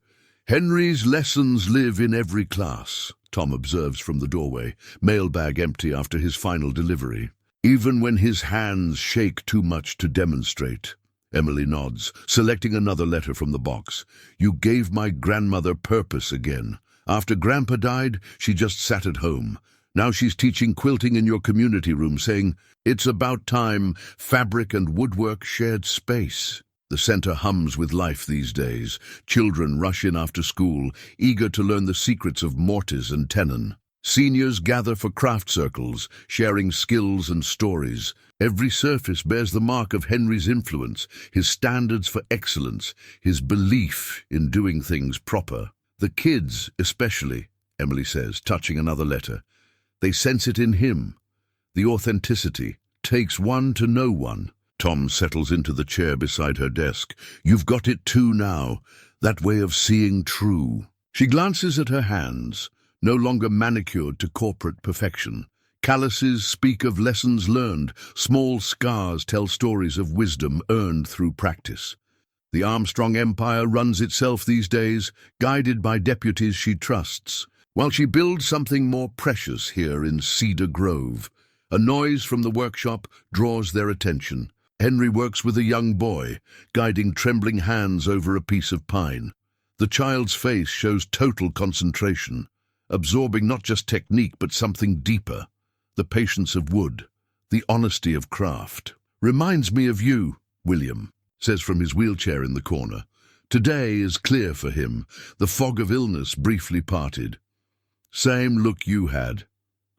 Henry's lessons live in every class, Tom observes from the doorway, mailbag empty after his final delivery. Even when his hands shake too much to demonstrate. Emily nods, selecting another letter from the box. You gave my grandmother purpose again. After Grandpa died, she just sat at home. Now she's teaching quilting in your community room, saying, it's about time fabric and woodwork shared space. The center hums with life these days. Children rush in after school, eager to learn the secrets of mortise and tenon. Seniors gather for craft circles, sharing skills and stories. Every surface bears the mark of Henry's influence, his standards for excellence, his belief in doing things proper. The kids, especially, Emily says, touching another letter. They sense it in him. The authenticity takes one to know one. Tom settles into the chair beside her desk. You've got it too now, that way of seeing true. She glances at her hands, no longer manicured to corporate perfection. Calluses speak of lessons learned, small scars tell stories of wisdom earned through practice. The Armstrong empire runs itself these days, guided by deputies she trusts, while she builds something more precious here in Cedar Grove. A noise from the workshop draws their attention. Henry works with a young boy, guiding trembling hands over a piece of pine. The child's face shows total concentration, absorbing not just technique but something deeper, the patience of wood, the honesty of craft. Reminds me of you, William, says from his wheelchair in the corner. Today is clear for him, the fog of illness briefly parted. Same look you had.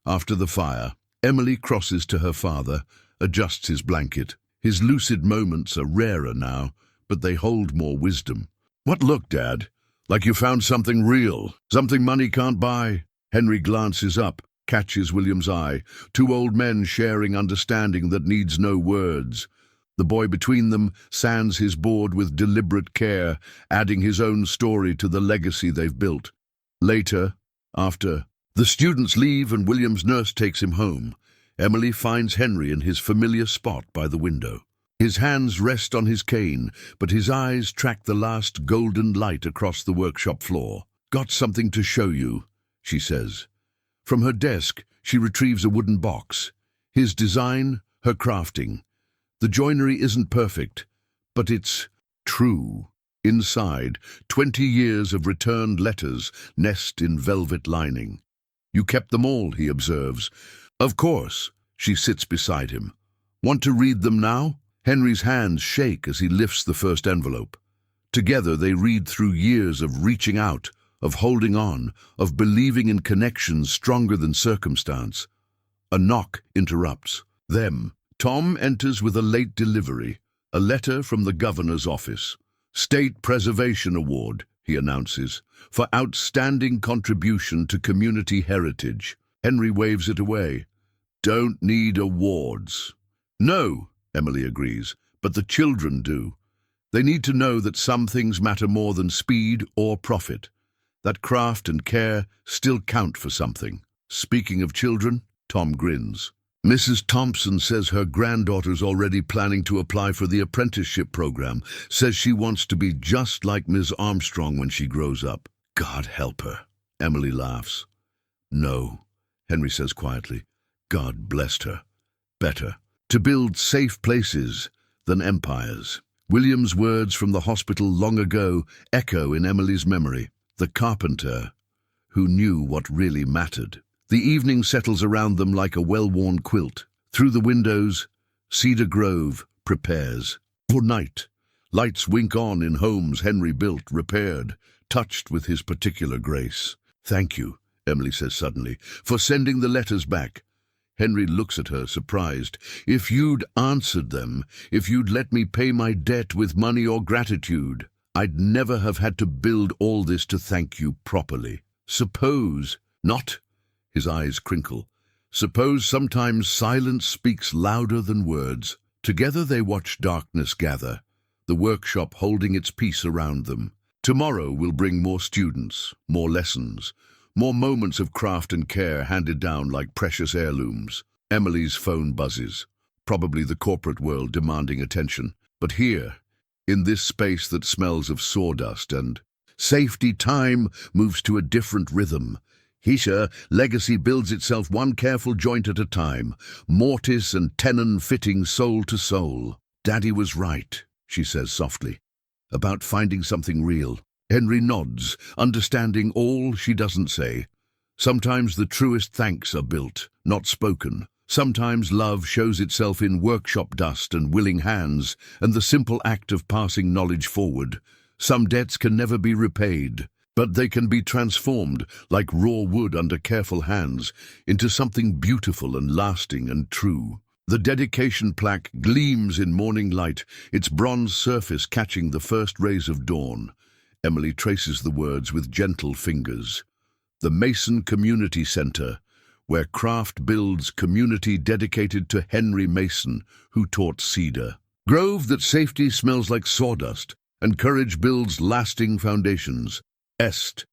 After the fire, Emily crosses to her father, adjusts his blanket. His lucid moments are rarer now, but they hold more wisdom. What look, Dad? Like you found something real, something money can't buy? Henry glances up, catches William's eye. 2 old men sharing understanding that needs no words. The boy between them sands his board with deliberate care, adding his own story to the legacy they've built. Later, after the students leave and William's nurse takes him home, Emily finds Henry in his familiar spot by the window. His hands rest on his cane, but his eyes track the last golden light across the workshop floor. Got something to show you, she says. From her desk, she retrieves a wooden box. His design, her crafting. The joinery isn't perfect, but it's true. Inside, 20 years of returned letters nest in velvet lining. You kept them all, he observes. Of course. She sits beside him. Want to read them now? Henry's hands shake as he lifts the first envelope. Together they read through years of reaching out, of holding on, of believing in connections stronger than circumstance. A knock interrupts them. Tom enters with a late delivery, a letter from the governor's office. State Preservation Award, he announces, for outstanding contribution to community heritage. Henry waves it away. Don't need awards. No, Emily agrees, but the children do. They need to know that some things matter more than speed or profit, that craft and care still count for something. Speaking of children, Tom grins. Mrs. Thompson says her granddaughter's already planning to apply for the apprenticeship program, says she wants to be just like Ms. Armstrong when she grows up. God help her. Emily laughs. No, Henry says quietly. God blessed her. Better. To build safe places than empires. William's words from the hospital long ago echo in Emily's memory. The carpenter who knew what really mattered. The evening settles around them like a well-worn quilt. Through the windows, Cedar Grove prepares. For night, lights wink on in homes Henry built, repaired, touched with his particular grace. Thank you, Emily says suddenly, for sending the letters back. Henry looks at her, surprised. If you'd answered them, if you'd let me pay my debt with money or gratitude, I'd never have had to build all this to thank you properly. Suppose not. His eyes crinkle. Suppose sometimes silence speaks louder than words. Together they watch darkness gather, the workshop holding its peace around them. Tomorrow will bring more students, more lessons, more moments of craft and care handed down like precious heirlooms. Emily's phone buzzes, probably the corporate world demanding attention. But here, in this space that smells of sawdust and safety, time moves to a different rhythm. Hisha, legacy builds itself one careful joint at a time, mortise and tenon fitting soul to soul. Daddy was right, she says softly, about finding something real. Henry nods, understanding all she doesn't say. Sometimes the truest thanks are built, not spoken. Sometimes love shows itself in workshop dust and willing hands, and the simple act of passing knowledge forward. Some debts can never be repaid, but they can be transformed, like raw wood under careful hands, into something beautiful and lasting and true. The dedication plaque gleams in morning light, its bronze surface catching the first rays of dawn. Emily traces the words with gentle fingers. The Mason Community Center, where craft builds community dedicated to Henry Mason, who taught Cedar Grove that safety smells like sawdust, and courage builds lasting foundations. Est.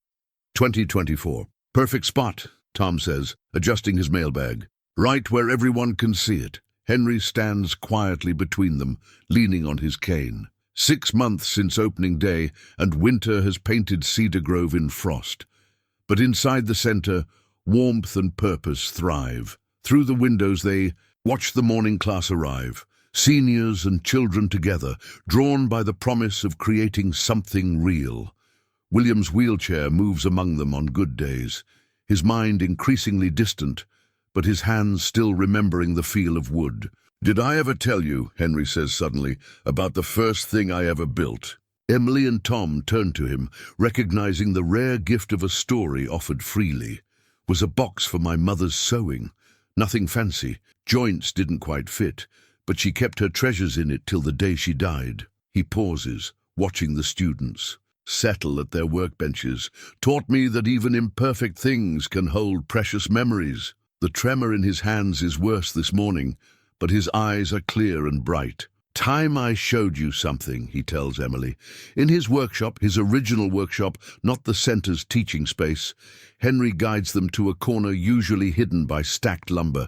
2024. Perfect spot, Tom says, adjusting his mailbag. Right where everyone can see it. Henry stands quietly between them, leaning on his cane. 6 months since opening day, and winter has painted Cedar Grove in frost. But inside the center, warmth and purpose thrive. Through the windows they watch the morning class arrive. Seniors and children together, drawn by the promise of creating something real. William's wheelchair moves among them on good days, his mind increasingly distant, but his hands still remembering the feel of wood. Did I ever tell you, Henry says suddenly, about the first thing I ever built? Emily and Tom turn to him, recognizing the rare gift of a story offered freely. Was a box for my mother's sewing. Nothing fancy, joints didn't quite fit, but she kept her treasures in it till the day she died. He pauses, watching the students settle at their workbenches, taught me that even imperfect things can hold precious memories. The tremor in his hands is worse this morning, but his eyes are clear and bright. Time I showed you something, he tells Emily. In his workshop, his original workshop, not the center's teaching space, Henry guides them to a corner usually hidden by stacked lumber.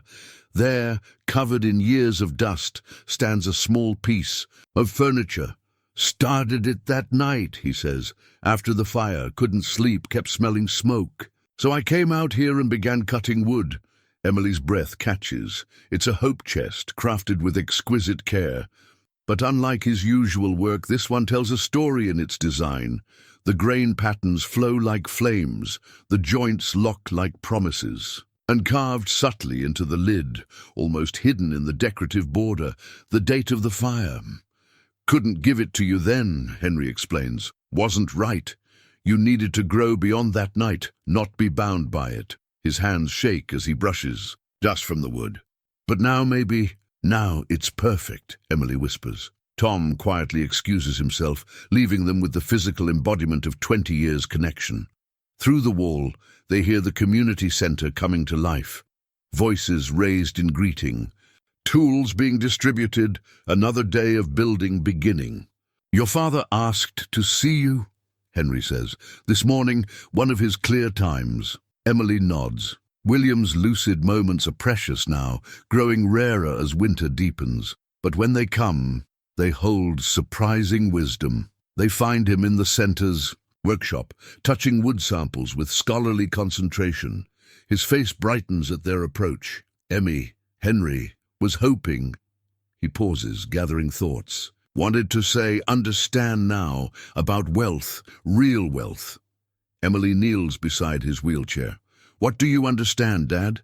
There, covered in years of dust, stands a small piece of furniture. Started it that night, he says. After the fire, couldn't sleep, kept smelling smoke. So I came out here and began cutting wood. Emily's breath catches. It's a hope chest, crafted with exquisite care. But unlike his usual work, this one tells a story in its design. The grain patterns flow like flames, the joints lock like promises. And carved subtly into the lid, almost hidden in the decorative border, the date of the fire. Couldn't give it to you then, Henry explains. Wasn't right. You needed to grow beyond that night, not be bound by it. His hands shake as he brushes dust from the wood. But now now it's perfect, Emily whispers. Tom quietly excuses himself, leaving them with the physical embodiment of 20 years' connection. Through the wall, they hear the community center coming to life. Voices raised in greeting. Tools being distributed, another day of building beginning. Your father asked to see you, Henry says. This morning, one of his clear times. Emily nods. William's lucid moments are precious now, growing rarer as winter deepens. But when they come, they hold surprising wisdom. They find him in the center's workshop, touching wood samples with scholarly concentration. His face brightens at their approach. Henry, was hoping. He pauses, gathering thoughts. Wanted to say, understand now, about wealth, real wealth. Emily kneels beside his wheelchair. What do you understand, Dad?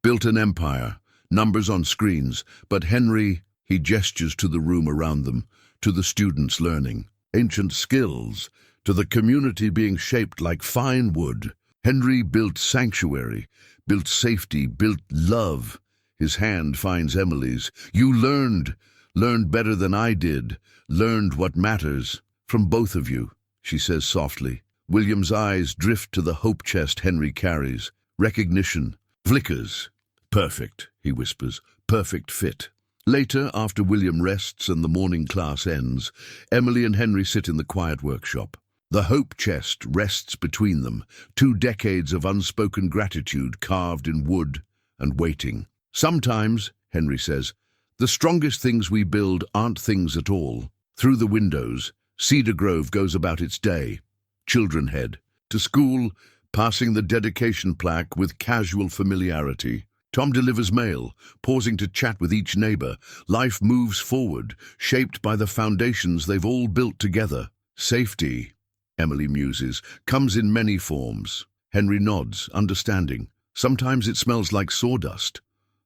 Built an empire, numbers on screens, but Henry, he gestures to the room around them, to the students learning, ancient skills, to the community being shaped like fine wood. Henry built sanctuary, built safety, built love. His hand finds Emily's. You learned better than I did, learned what matters, from both of you, she says softly. William's eyes drift to the hope chest Henry carries. Recognition flickers. Perfect, he whispers. Perfect fit. Later, after William rests and the morning class ends, Emily and Henry sit in the quiet workshop. The hope chest rests between them, 2 decades of unspoken gratitude carved in wood and waiting. Sometimes, Henry says, the strongest things we build aren't things at all. Through the windows, Cedar Grove goes about its day. Children head to school, passing the dedication plaque with casual familiarity. Tom delivers mail, pausing to chat with each neighbor. Life moves forward, shaped by the foundations they've all built together. Safety, Emily muses, comes in many forms. Henry nods, understanding. Sometimes it smells like sawdust.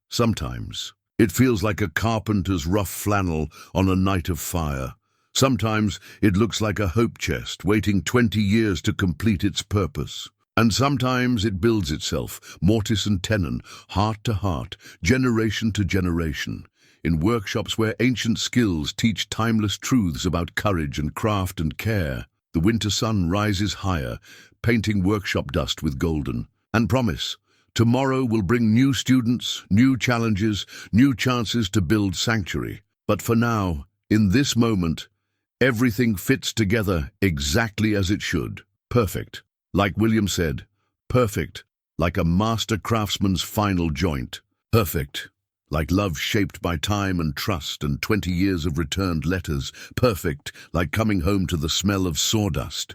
Sometimes it feels like a carpenter's rough flannel on a night of fire. Sometimes it looks like a hope chest waiting 20 years to complete its purpose. And sometimes it builds itself, mortise and tenon, heart to heart, generation to generation, in workshops where ancient skills teach timeless truths about courage and craft and care. The winter sun rises higher, painting workshop dust with golden. And promise, tomorrow will bring new students, new challenges, new chances to build sanctuary. But for now, in this moment, everything fits together exactly as it should. Perfect. Like William said, perfect, like a master craftsman's final joint. Perfect, like love shaped by time and trust and 20 years of returned letters. Perfect, like coming home to the smell of sawdust.